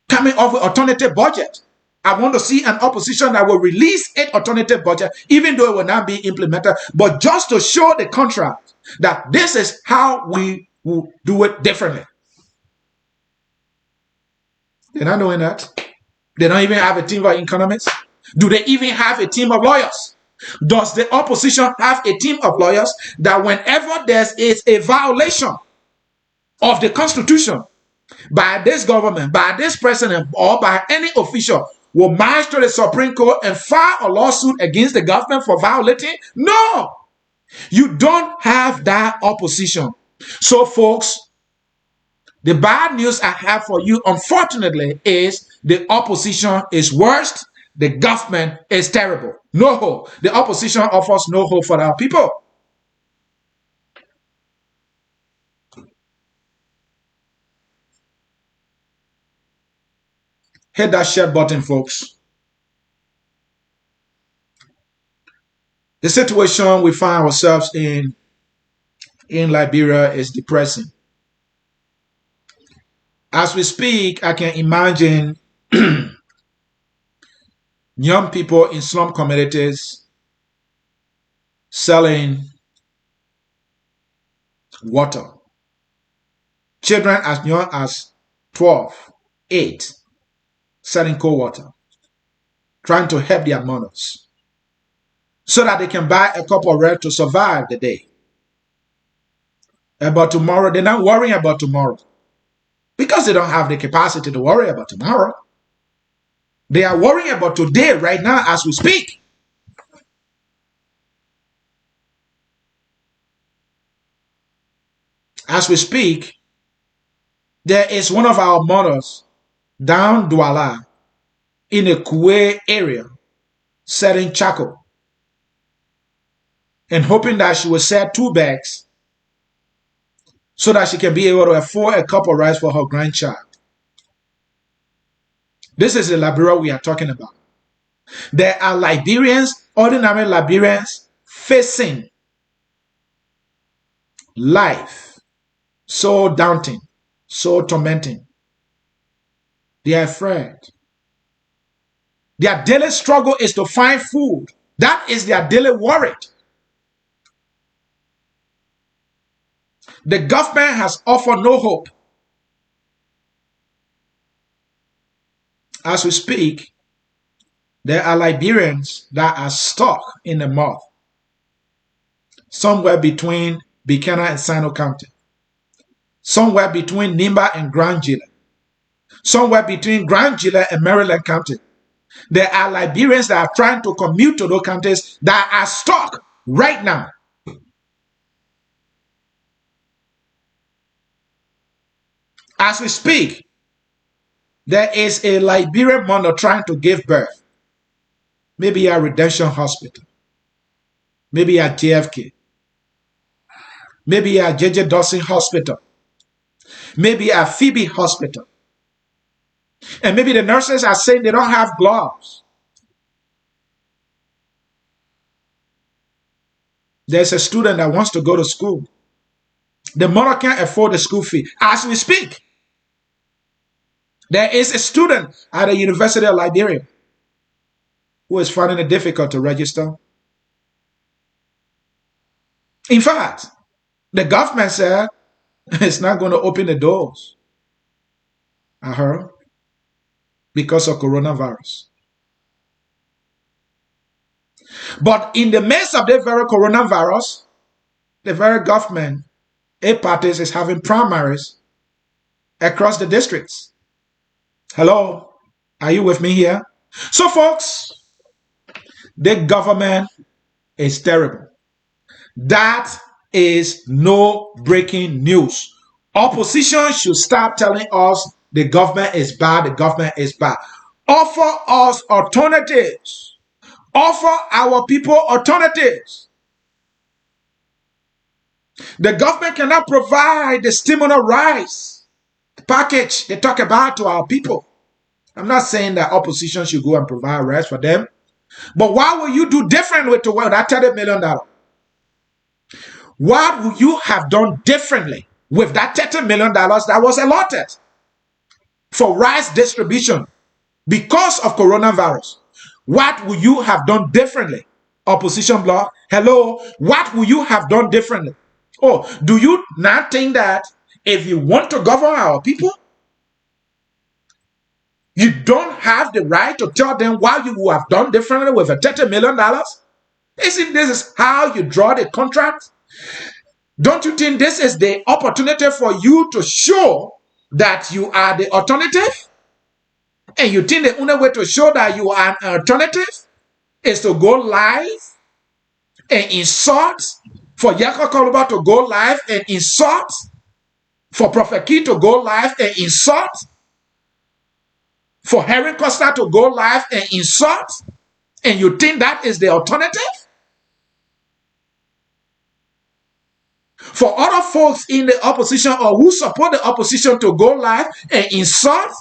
coming up with alternative budget. I want to see an opposition that will release an alternative budget, even though it will not be implemented, but just to show the contract that this is how we will do it differently. They're not doing that. They don't even have a team of economists. Do they even have a team of lawyers? Does the opposition have a team of lawyers that whenever there is a violation of the Constitution by this government, by this president, or by any official, will march to the Supreme Court and file a lawsuit against the government for violating? No. You don't have that opposition. So, folks, the bad news I have for you, unfortunately, is the opposition is worst. The government is terrible. No hope. The opposition offers no hope for our people. Hit that share button, folks. The situation we find ourselves in Liberia is depressing. As we speak, I can imagine young people in slum communities selling water. Children as young as 12, 8, selling cold water, trying to help their mothers so that they can buy a cup of bread to survive the day. About tomorrow, they're not worrying about tomorrow because they don't have the capacity to worry about tomorrow. They are worrying about today, right now, as we speak. As we speak, there is one of our mothers down Douala in a Kuwait area selling charcoal and hoping that she will sell 2 bags so that she can be able to afford a cup of rice for her grandchild. This is the Liberia we are talking about. There are Liberians, ordinary Liberians, facing life so daunting, so tormenting. They are afraid. Their daily struggle is to find food. That is their daily worry. The government has offered no hope. As we speak, there are Liberians that are stuck in the mud. somewhere between Buchanan and Sino County, somewhere between Nimba and Grand Gila, somewhere between Grand Gila and Maryland County. There are Liberians that are trying to commute to those counties that are stuck right now. As we speak, there is a Liberian mother trying to give birth. Maybe at Redemption Hospital, maybe at JFK, maybe at JJ Dawson Hospital, maybe at Phoebe Hospital. And maybe the nurses are saying they don't have gloves. There's a student that wants to go to school. The mother can't afford the school fee. As we speak, there is a student at the University of Liberia who is finding it difficult to register. In fact, the government said it's not going to open the doors. I heard, because of coronavirus. But in the midst of the very coronavirus, the very government, a parties is having primaries across the districts. Hello, are you with me here? So folks, the government is terrible. That is no breaking news. Opposition should stop telling us the government is bad, the government is bad. Offer us alternatives. Offer our people alternatives. The government cannot provide the stimulus rice package they talk about to our people. I'm not saying that opposition should go and provide rice for them, but what will you do different with that $30 million? What would you have done differently with that $30 million that was allotted for rice distribution because of coronavirus? What would you have done differently? Opposition bloc, hello, what would you have done differently? Oh, do you not think that if you want to govern our people, you don't have the right to tell them what you would have done differently with a $30 million? Isn't this how you draw the contract? Don't you think this is the opportunity for you to show that you are the alternative? And you think the only way to show that you are an alternative is to go live and insult, for Yaka Koluba to go live and insult, for Prophet Key to go live and insult, for Henry Costa to go live and insult, and you think that is the alternative? For other folks in the opposition or who support the opposition to go live and insult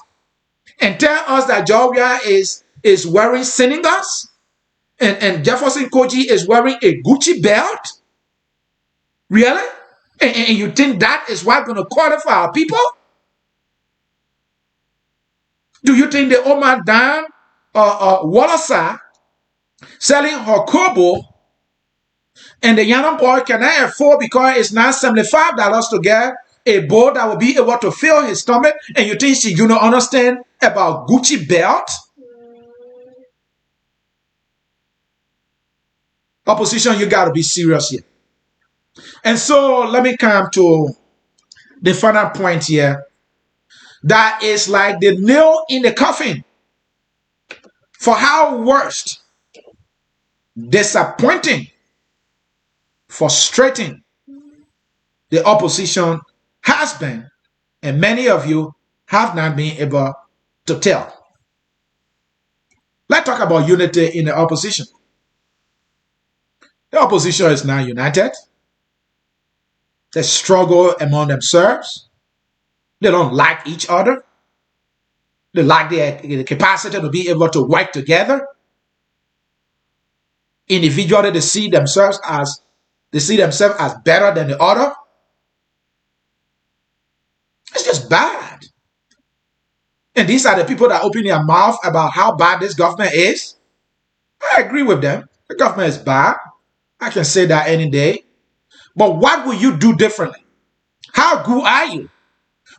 and tell us that Georgia is wearing sneakers and Jefferson Koji is wearing a Gucci belt? Really? And you think that is what's going to qualify our people? Do you think the Omar Dan Wallasa selling her Kobo and the young boy cannot afford because it's now $75 to get a bowl that will be able to fill his stomach, and you think she do not understand about Gucci belt? Opposition, you got to be serious here. And so let me come to the final point here. That is like the nail in the coffin for how worst, disappointing, frustrating the opposition has been, and many of you have not been able to tell. Let's talk about unity in the opposition. The opposition is now united. They struggle among themselves. They don't like each other. They lack the capacity to be able to work together. Individually, they see themselves as better than the other. It's just bad. And these are the people that open their mouth about how bad this government is. I agree with them. The government is bad. I can say that any day. But what will you do differently? How good are you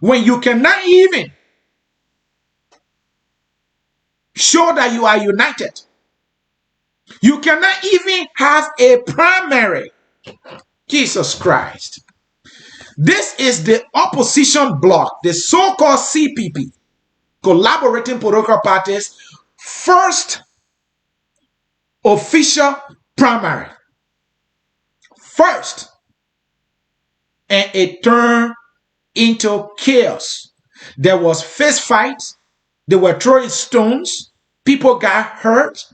when you cannot even show that you are united? You cannot even have a primary Jesus Christ. This is the opposition bloc, the so-called CPP, Collaborating Political Parties, first official primary. First. And it turned into chaos. There was fist fights. They were throwing stones. People got hurt.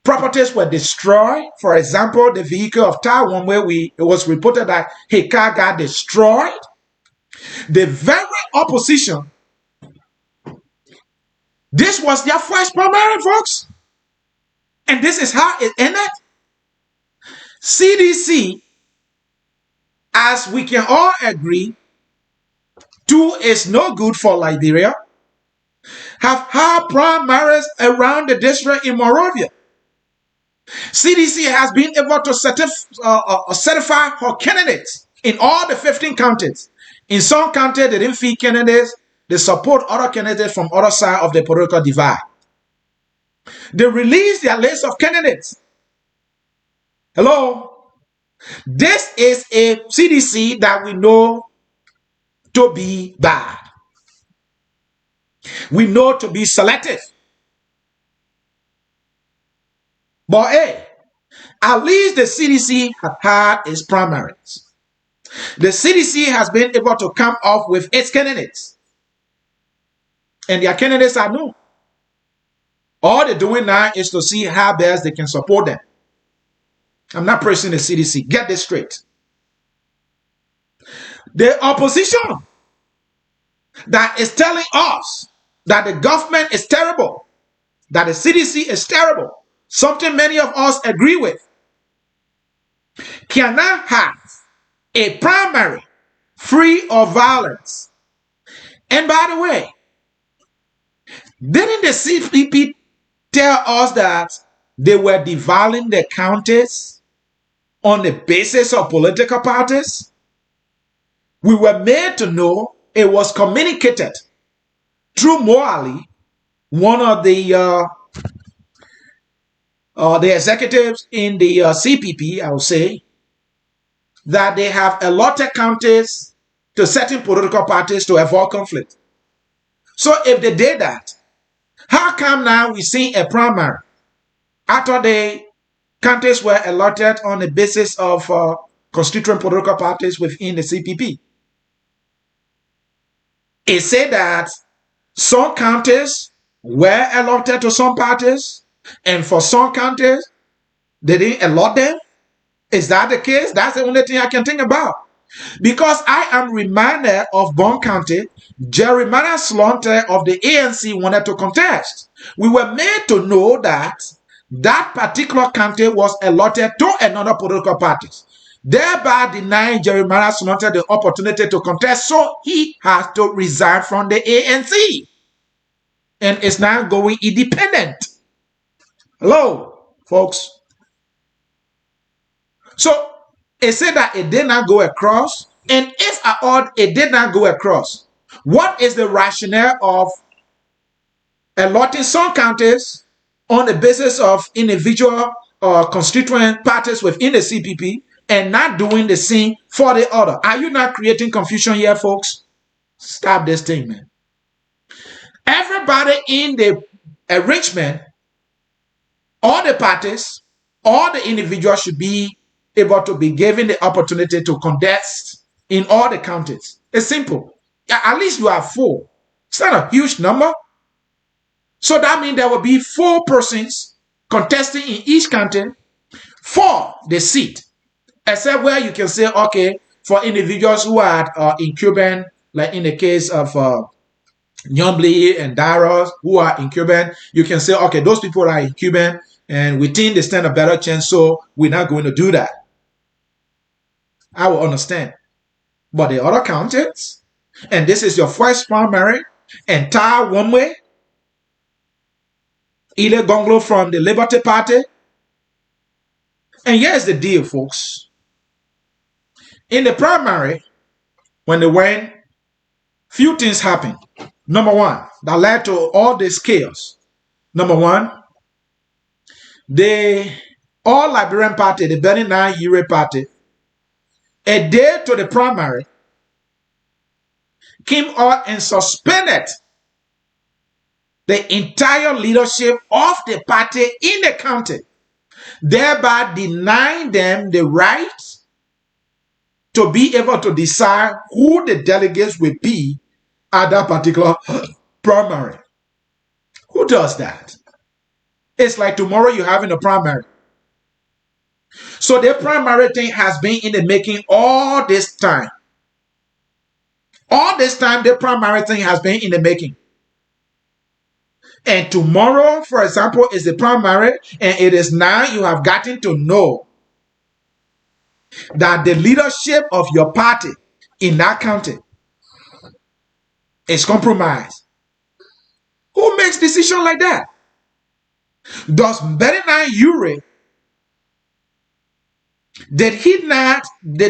Properties were destroyed. For example, the vehicle of Taiwan, where it was reported that his car got destroyed. The very opposition, this was their first primary, folks. And this is how it ended. CDC, as we can all agree, too is no good for Liberia, have had primaries around the district in Monrovia. CDC has been able to certify her candidates in all the 15 counties. In some counties, they didn't feed candidates. They support other candidates from other side of the political divide. They released their list of candidates. Hello? This is a CDC that we know to be bad. We know to be selective. But hey, at least the CDC has had its primaries. The CDC has been able to come up with its candidates. And their candidates are known. All they're doing now is to see how best they can support them. I'm not praising the CDC. Get this straight. The opposition that is telling us that the government is terrible, that the CDC is terrible, something many of us agree with, cannot have a primary free of violence. And by the way, didn't the CPP tell us that they were devaluing the counties on the basis of political parties? We were made to know, it was communicated through Morally, one of the executives in the CPP, I will say, that they have allotted counties to certain political parties to avoid conflict. So if they did that, how come now we see a primary after the counties were allotted on the basis of constituent political parties within the CPP? It said that some counties were allotted to some parties, and for some counties, they didn't allot them. Is that the case? That's the only thing I can think about. Because I am reminded of Bond County, Jeremiah Slaughter of the ANC wanted to contest. We were made to know that that particular county was allotted to another political party, thereby denying Jeremiah Slaughter the opportunity to contest, so he has to resign from the ANC and is now going independent. Hello, folks. So it said that it did not go across, and if at all it did not go across, what is the rationale of allotting some counties on the basis of individual or constituent parties within the CPP and not doing the same for the other? Are you not creating confusion here, folks? Stop this thing, man. Everybody in the arrangement, all the parties, all the individuals should be able to be given the opportunity to contest in all the counties. It's simple. At least you have 4. It's not a huge number. So that means there will be 4 persons contesting in each county for the seat. Except where you can say, okay, for individuals who are incumbent, like in the case of Nyomble and Daros, who are incumbent, you can say, okay, those people are incumbent and we think they stand a better chance, so we're not going to do that. I will understand. But the other counties, and this is your first primary, entire one way, Ile Gonglo from the Liberty Party. And here's the deal, folks. In the primary, when they went, few things happened. Number one, that led to all this chaos. Number one, the All Liberian Party, the Benin Yire Party, a day to the primary, came out and suspended the entire leadership of the party in the county, thereby denying them the right to be able to decide who the delegates will be at that particular primary. Who does that? It's like tomorrow you're having a primary. So the primary thing has been in the making all this time. All this time, the primary thing has been in the making. And tomorrow, for example, is the primary, and it is now you have gotten to know that the leadership of your party in that county is compromised. Who makes decisions like that? Does Bernard Ure, did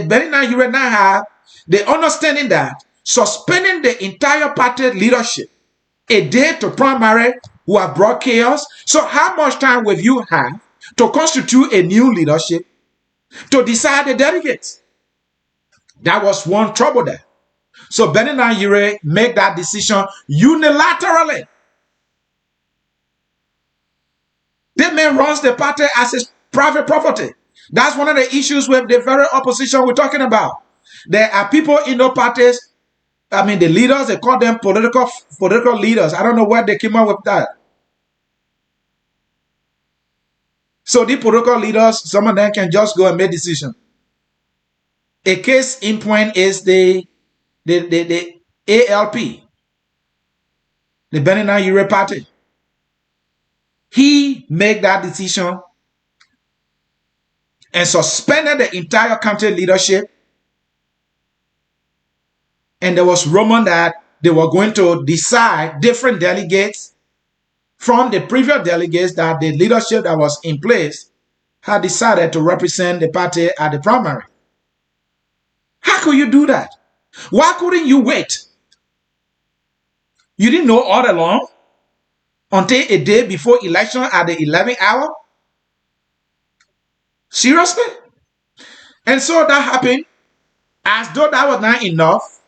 Bernard Ure not have the understanding that suspending the entire party leadership a day to primary who have brought chaos? So how much time will you have to constitute a new leadership to decide the delegates? That was one trouble there. So Bernard Ure made that decision unilaterally. The man runs the party as his private property. That's one of the issues with the very opposition we're talking about. There are people in those parties, I mean, the leaders, they call them political leaders. I don't know where they came up with that. So the political leaders, some of them can just go and make decisions. A case in point is the ALP, the Bernard Ure party. He made that decision and suspended the entire county leadership. And there was rumor that they were going to decide different delegates from the previous delegates that the leadership that was in place had decided to represent the party at the primary. How could you do that? Why couldn't you wait? You didn't know all along until a day before election at the 11th hour? Seriously? And so that happened. As though that was not enough,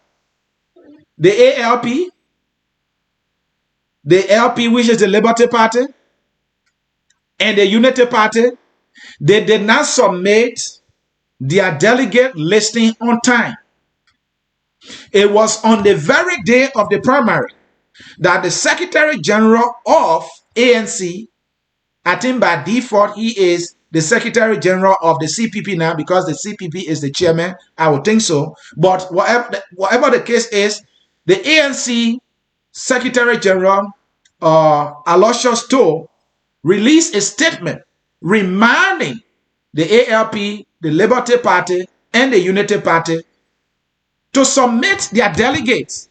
the LP, which is the Liberty Party, and the Unity Party, they did not submit their delegate listing on time. It was on the very day of the primary that the Secretary General of ANC, I think by default he is the Secretary General of the CPP now, because the CPP is the chairman, I would think so. But whatever the case is, the ANC Secretary General, Aloysius Stowe, released a statement reminding the ALP, the Liberty Party, and the Unity Party to submit their delegates.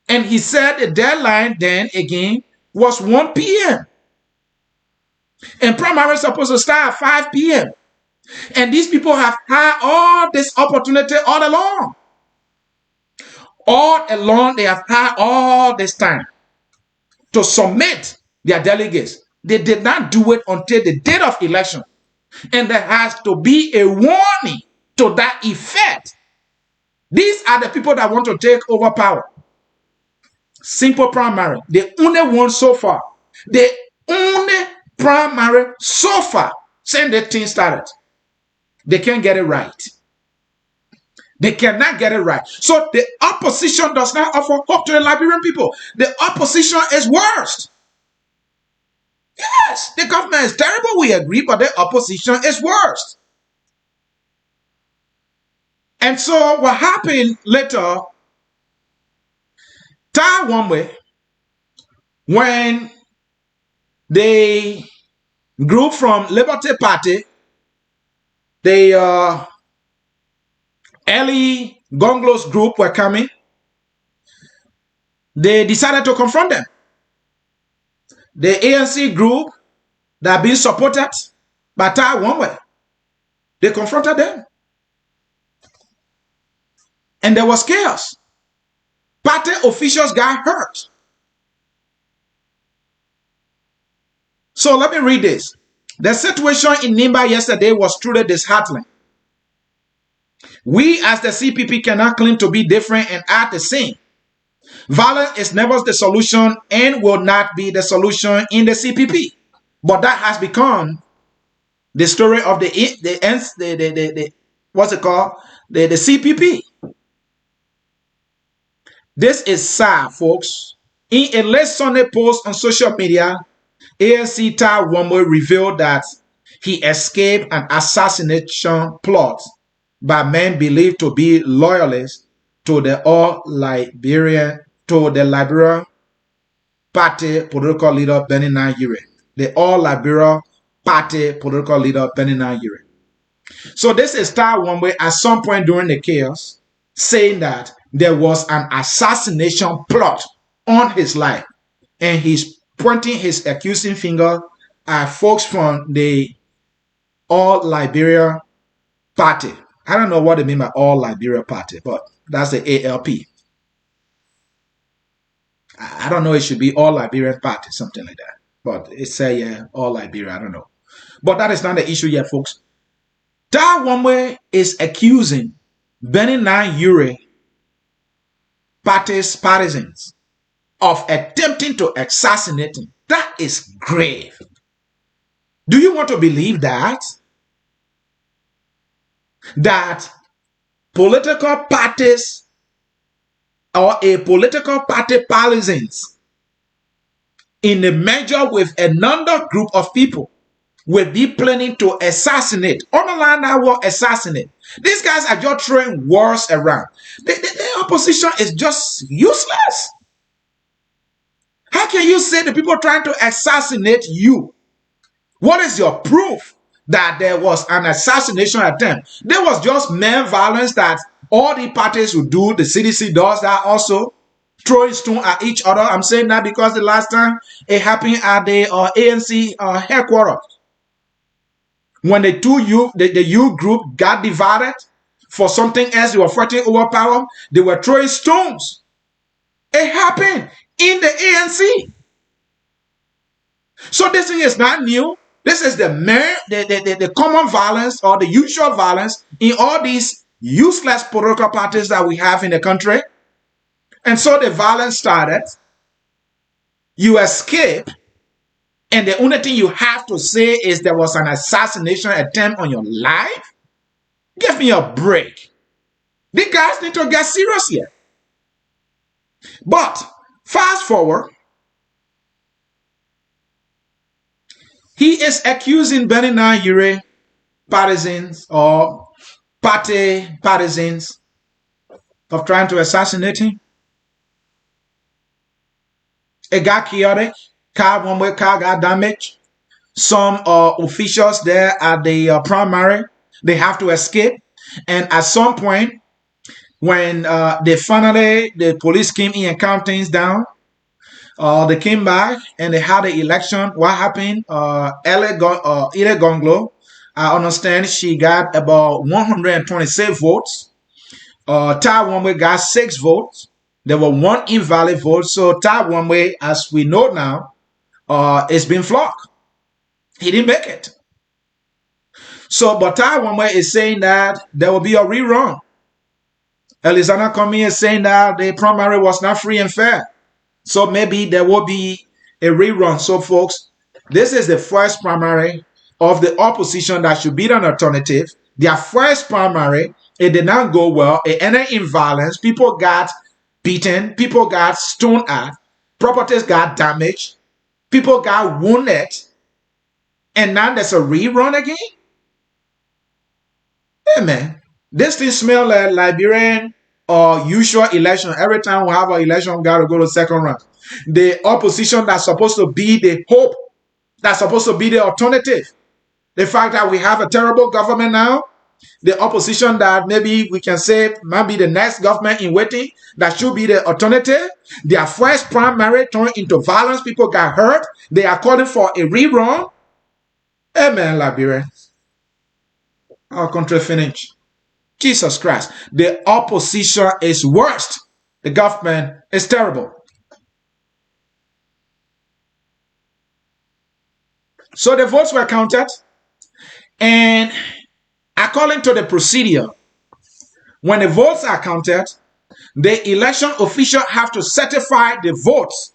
And he said the deadline then again was 1 p.m. And primary is supposed to start at 5 p.m. And these people have had all this opportunity all along. All along, they have had all this time to submit their delegates. They did not do it until the date of election. And there has to be a warning to that effect. These are the people that want to take over power. Simple primary. The only one so far. The only primary so far since the thing started. They can't get it right. They cannot get it right. So the opposition does not offer hope to the Liberian people. The opposition is worst. Yes, the government is terrible, we agree, but the opposition is worst. And so what happened later, Tai Wamwe, when the group from Liberty Party, the Eli Gonglo's group were coming, they decided to confront them. The ANC group that being supported by Tai Wamwe, they confronted them. And there was chaos. Party officials got hurt. So let me read this. The situation in Nimba yesterday was truly disheartening. We as the CPP cannot claim to be different and act the same. Violence is never the solution and will not be the solution in the CPP. But that has become the story of the what's it called? The CPP. This is sad, folks. In a late Sunday post on social media, ANC Tai Womwe revealed that he escaped an assassination plot by men believed to be loyalists to the Liberia Party political leader Benny Nayire. The All Liberia Party political leader Benny Nayire. So this is Tai Womwe at some point during the chaos saying that there was an assassination plot on his life, and he's pointing his accusing finger at folks from the All Liberia Party. I don't know what they mean by All Liberia Party, but that's the ALP. I don't know, it should be All Liberian Party, something like that. But it say, yeah, All Liberia, I don't know. But that is not the issue yet, folks. Tai Womwe is accusing Benny Nayire party's partisans of attempting to assassinate him. That is grave. Do you want to believe that? That political parties or a political party partisans in a measure with another group of people will be planning to assassinate. Underline that word, assassinate. These guys are just throwing words around. The opposition is just useless. How can you say the people trying to assassinate you? What is your proof that there was an assassination attempt? There was just mere violence that all the parties would do. The CDC does that also, throwing stone at each other. I'm saying that because the last time it happened at the ANC headquarters, when the youth group got divided for something else, they were fighting over power. They were throwing stones. It happened in the ANC. So this thing is not new. This is the common violence or the usual violence in all these useless political parties that we have in the country. And so the violence started. You escape. And the only thing you have to say is there was an assassination attempt on your life? Give me a break. The guys need to get serious here. But fast forward, he is accusing Benny Nayire partisans or party partisans of trying to assassinate him. It got chaotic. Car got damaged. Some officials there at the primary, they have to escape. And at some point, when the police came in and calmed things down, they came back and they had the election. What happened? Ile Gonglo, I understand she got about 126 votes. Tai Womwe got 6 votes. There were 1 invalid vote. So Tai Womwe, as we know now, it's been flogged. He didn't make it. So, but Tai Womwe is saying that there will be a rerun. Elizana Komi is saying that the primary was not free and fair. So maybe there will be a rerun. So, folks, this is the first primary of the opposition that should be an alternative. Their first primary, it did not go well. It ended in violence. People got beaten. People got stoned at. Properties got damaged. People got wounded. And now there's a rerun again? Hey, man. This thing smells like Liberian or usual election. Every time we have an election, we got to go to the second round. The opposition that's supposed to be the hope, that's supposed to be the alternative. The fact that we have a terrible government now, the opposition that maybe we can say might be the next government in waiting, that should be the alternative. Their first primary turned into violence. People got hurt. They are calling for a rerun. Amen, Liberia. Our country finished. Jesus Christ. The opposition is worst. The government is terrible. So the votes were counted. And according to the procedure, When the votes are counted, the election official have to certify the votes,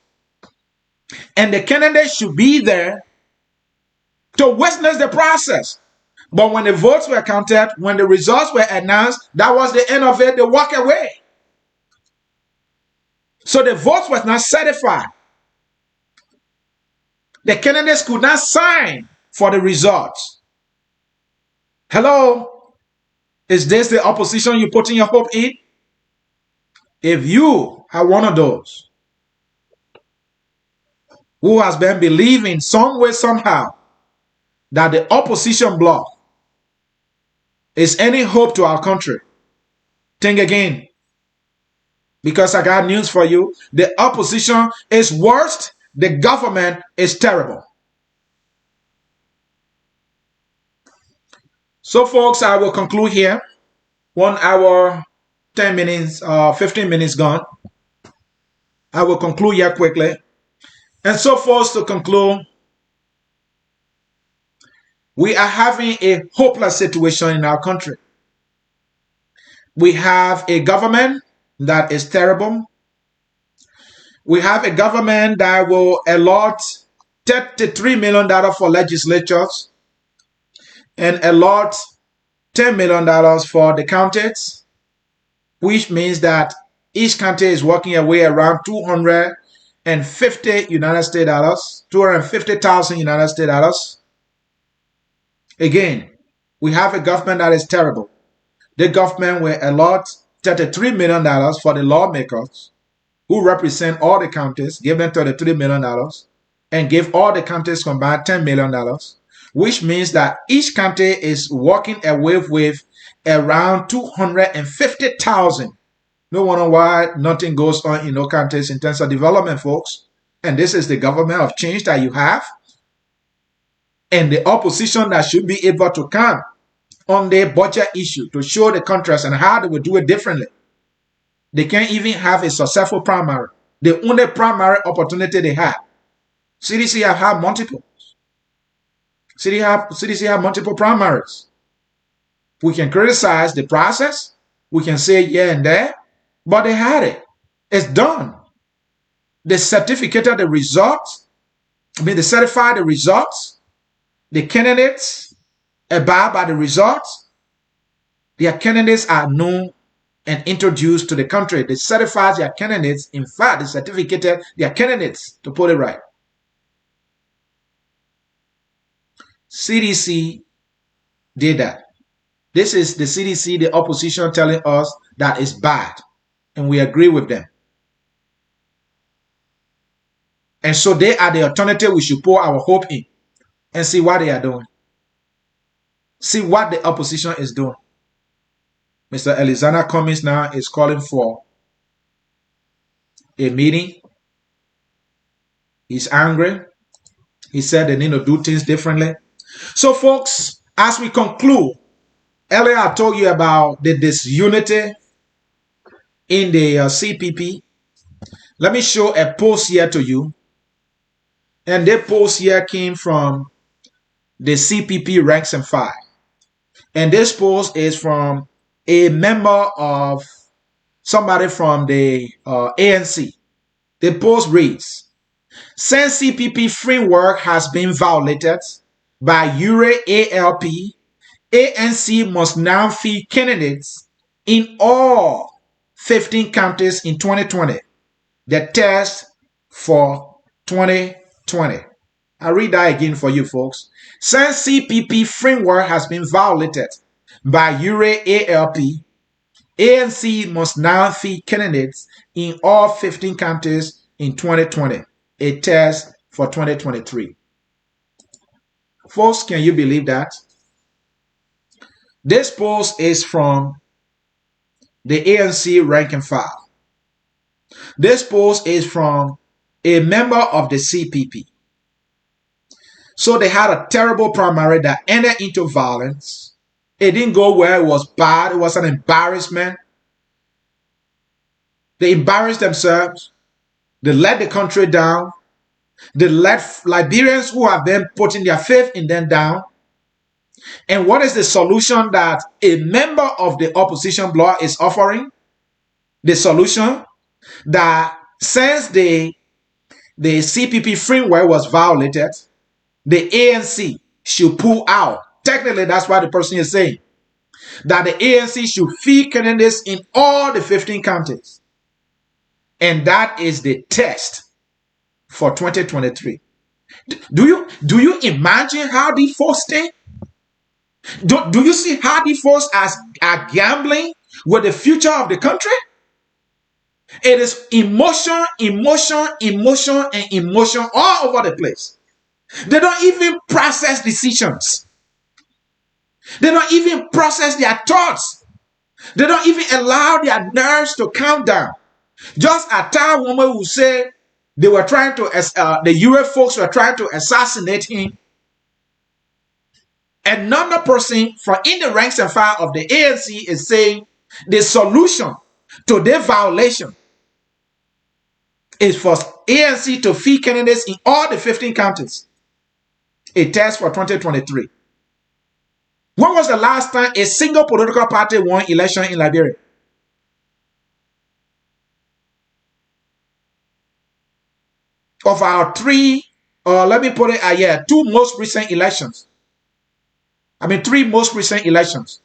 and the candidate should be there to witness the process. But when the votes were counted, when the results were announced, that was the end of it. They walk away. So the votes was not certified. The candidates could not sign for the results. Hello? Is this the opposition you're putting your hope in? If you are one of those who has been believing some way, somehow, that the opposition bloc is any hope to our country, think again. Because I got news for you. The opposition is worst. The government is terrible. So, folks, I will conclude here. 1 hour, 10 minutes, 15 minutes gone. I will conclude here quickly. And so, folks, to conclude, we are having a hopeless situation in our country. We have a government that is terrible. We have a government that will allot $33 million for legislatures and allot $10 million for the counties, which means that each county is working away around 250 United States dollars, 250,000 United States dollars. Again, we have a government that is terrible. The government will allot $33 million for the lawmakers who represent all the counties, give them $33 million, and give all the counties combined $10 million, which means that each county is walking away with around 250,000. No wonder why nothing goes on in no counties in terms of development, folks. And this is the government of change that you have. And the opposition that should be able to come on their budget issue to show the contrast and how they will do it differently. They can't even have a successful primary. The only primary opportunity they have. CDC have had multiple. CDC have multiple primaries. We can criticize the process. We can say yeah and there. But they had it. It's done. They certificated the results. They certified the results. The candidates abide by the results. Their candidates are known and introduced to the country. They certified their candidates. In fact, they certificated their candidates, to put it right. CDC did that. This is the CDC, the opposition, telling us that it's bad. And we agree with them. And so they are the alternative we should pour our hope in and see what they are doing. See what the opposition is doing. Mr. Alexander Cummings now is calling for a meeting. He's angry. He said they need to do things differently. So, folks, as we conclude, earlier I told you about the disunity in the CPP. Let me show a post here to you. And that post here came from the CPP ranks and file. And this post is from a member of somebody from the ANC. The post reads, since CPP framework has been violated by URE ALP, ANC must now feed candidates in all 15 counties in 2020. The test for 2020. I'll read that again for you folks. Since CPP framework has been violated by URE ALP, ANC must now feed candidates in all 15 counties in 2020. A test for 2023. Folks, can you believe that? This post is from the ANC rank and file. This post is from a member of the CPP. So they had a terrible primary that ended into violence. It didn't go where it was bad. It was an embarrassment. They embarrassed themselves. They let the country down. They let Liberians who have been putting their faith in them down. And what is the solution that a member of the opposition bloc is offering? The solution that since the CPP framework was violated, the ANC should pull out. Technically, that's what the person is saying. That the ANC should feed candidates in all the 15 counties. And that is the test for 2023. Do you imagine how these folks think? Do you see how these folks are gambling with the future of the country? It is emotion, emotion, emotion, and emotion all over the place. They don't even process decisions. They don't even process their thoughts. They don't even allow their nerves to calm down. Just a time woman who say they were trying to, the Europe folks were trying to assassinate him. Another person from in the ranks and file of the ANC is saying the solution to their violation is for ANC to feed candidates in all the 15 counties. A test for 2023. When was the last time a single political party won election in Liberia? Of our three, or let me put it, two most recent elections. Three most recent elections.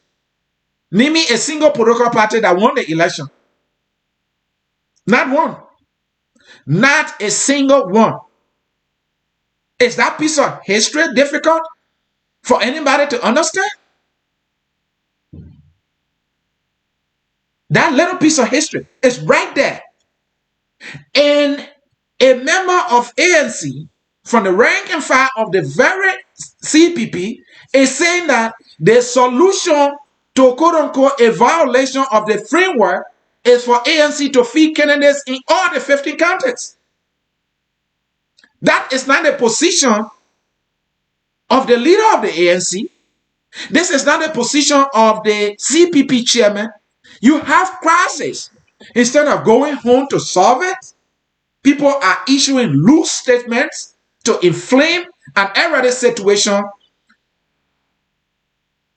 Name me a single political party that won the election. Not one. Not a single one. Is that piece of history difficult for anybody to understand? That little piece of history is right there. And a member of ANC from the rank and file of the very CPP is saying that the solution to quote-unquote a violation of the framework is for ANC to feed candidates in all the 15 counties. That is not the position of the leader of the ANC. This is not the position of the CPP chairman. You have crisis. Instead of going home to solve it, people are issuing loose statements to inflame an already situation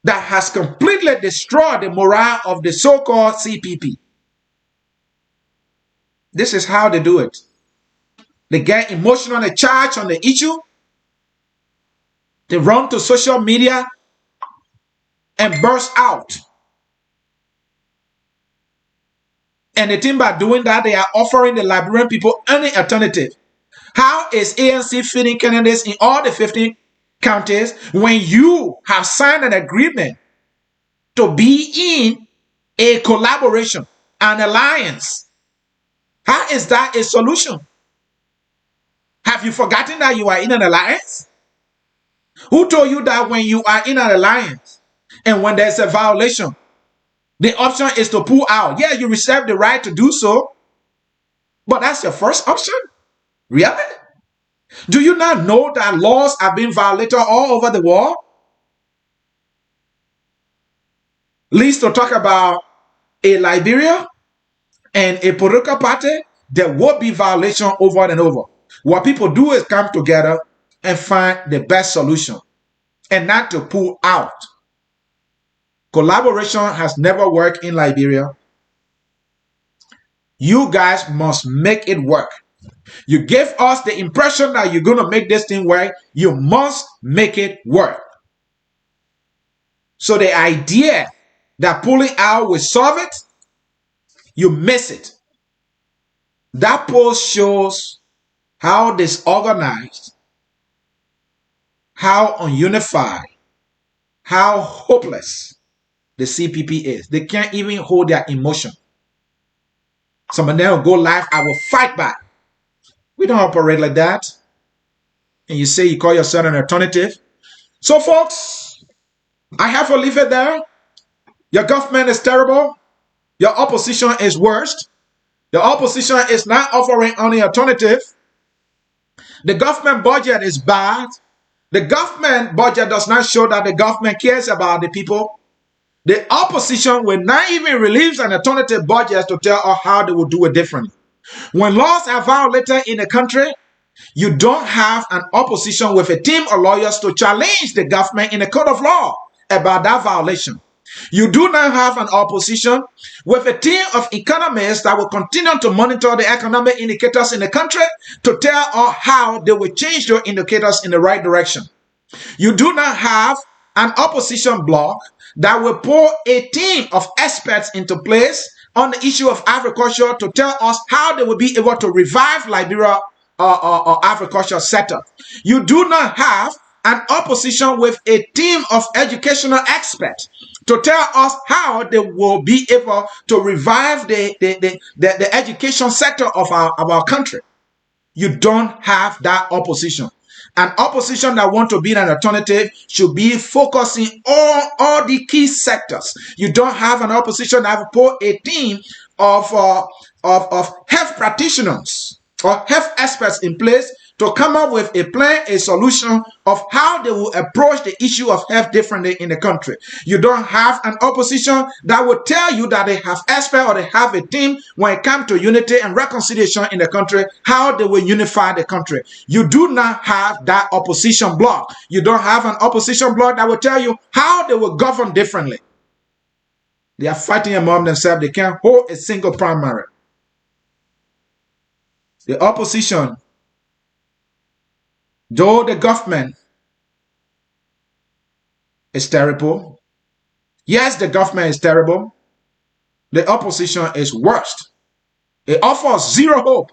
that has completely destroyed the morale of the so-called CPP. This is how they do it. They get emotionally charged on the issue. They run to social media and burst out. And the thing by doing that, they are offering the Liberian people any alternative. How is ANC feeding candidates in all the 15 counties when you have signed an agreement to be in a collaboration, an alliance? How is that a solution? Have you forgotten that you are in an alliance? Who told you that when you are in an alliance and when there's a violation, the option is to pull out? Yeah, you reserve the right to do so, but that's your first option? Really? Do you not know that laws are being violated all over the world? Least to talk about a Liberia and a political party, there will be violation over and over. What people do is come together and find the best solution and not to pull out. Collaboration has never worked in Liberia. You guys must make it work. You gave us the impression that you're going to make this thing work. You must make it work. So the idea that pulling out will solve it, you miss it. That post shows how disorganized, how ununified, how hopeless the CPP is. They can't even hold their emotion. Some of them will go live, I will fight back. We don't operate like that. And you say you call yourself an alternative. So folks, I have to leave it there. Your government is terrible. Your opposition is worst. The opposition is not offering any alternative. The government budget is bad. The government budget does not show that the government cares about the people. The opposition will not even release an alternative budget to tell us how they will do it differently. When laws are violated in a country, you don't have an opposition with a team of lawyers to challenge the government in a court of law. about that violation. You do not have an opposition with a team of economists that will continue to monitor the economic indicators in the country to tell us how they will change your indicators in the right direction. You do not have an opposition bloc that will pour a team of experts into place on the issue of agriculture to tell us how they will be able to revive Liberia agriculture sector. You do not have an opposition with a team of educational experts to tell us how they will be able to revive the education sector of our country. You don't have that opposition. An opposition that want to be an alternative should be focusing on all the key sectors. You don't have an opposition that will put a team of health practitioners or health experts in place to come up with a plan, a solution of how they will approach the issue of health differently in the country. You don't have an opposition that will tell you that they have experts or they have a team when it comes to unity and reconciliation in the country, how they will unify the country. You do not have that opposition bloc. You don't have an opposition bloc that will tell you how they will govern differently. They are fighting among themselves. They can't hold a single primary. The opposition, though the government is terrible, yes, the government is terrible, the opposition is worst. It offers zero hope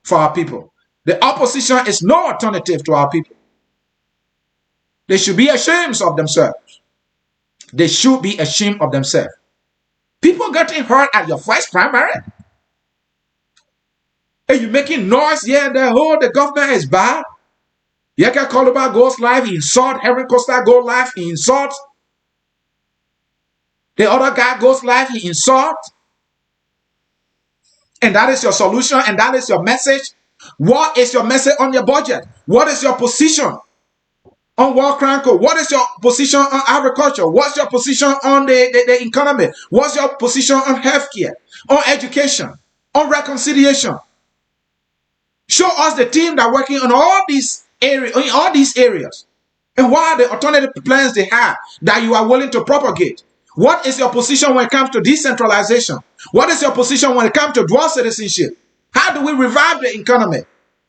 for our people. The opposition is no alternative to our people. They should be ashamed of themselves. They should be ashamed of themselves. People getting hurt at your first primary? And you making noise here and there, oh, the government is bad. Yeka Koluba goes live, he insult. Henry Costa goes live, he insult. The other guy goes live, he insult. And that is your solution, and that is your message. What is your message on your budget? What is your position on World Crime Code? What is your position on agriculture? What's your position on the economy? What's your position on healthcare, on education, on reconciliation? Show us the team that are working on all these areas, and what are the alternative plans they have that you are willing to propagate. What is your position when it comes to decentralization? What is your position when it comes to dual citizenship? How do we revive the economy?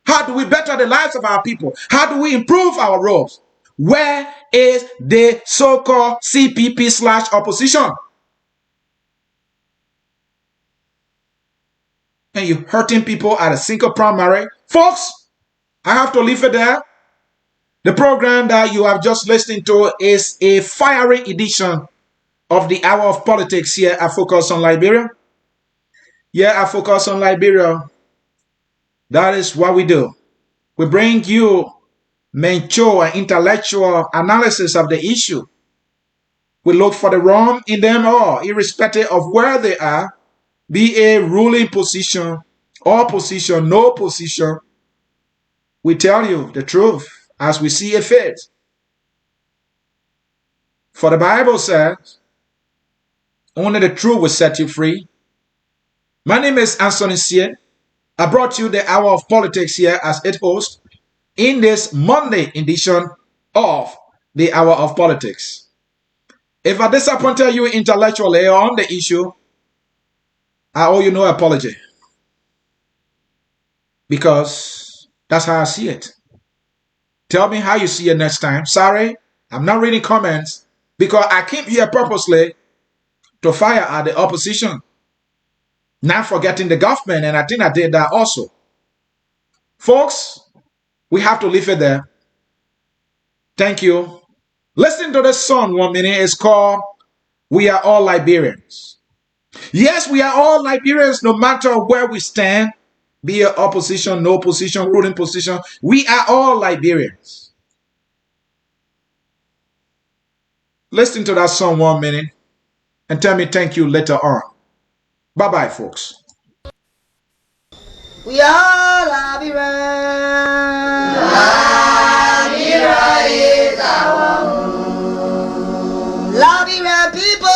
How do we better the lives of our people? How do we improve our roads? Where is the so-called CPP/opposition? And you're hurting people at a single primary. Folks, I have to leave it there. The program that you have just listened to is a fiery edition of the Hour of Politics here at Focus on Liberia. Here at Focus on Liberia, that is what we do. We bring you mature and intellectual analysis of the issue. We look for the wrong in them all, irrespective of where they are, be a ruling position, opposition, no position. We tell you the truth as we see it fit. For the Bible says, only the truth will set you free. My name is Anthony Siet. I brought you the Hour of Politics here as its host in this Monday edition of the Hour of Politics. If I disappointed you intellectually on the issue, I owe you no apology, because that's how I see it. Tell me how you see it next time. Sorry, I'm not reading comments, because I came here purposely to fire at the opposition, not forgetting the government, and I think I did that also. Folks, we have to leave it there. Thank you. Listen to this song 1 minute. It's called We Are All Liberians. Yes, we are all Liberians, no matter where we stand, be it opposition, no position, ruling position. We are all Liberians. Listen to that song 1 minute and tell me thank you later on. Bye-bye, folks. We are Liberians. Liberia is our home. Liberian people.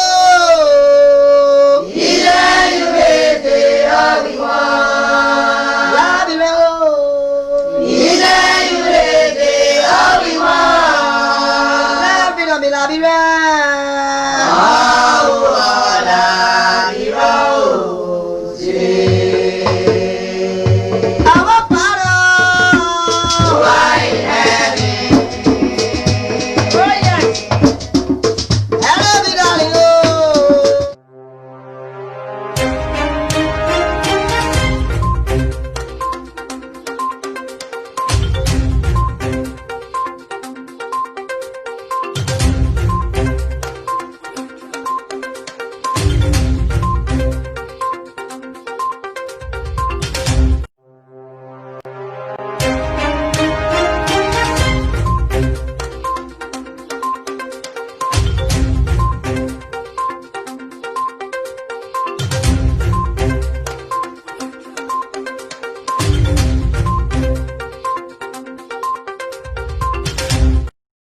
Liberia.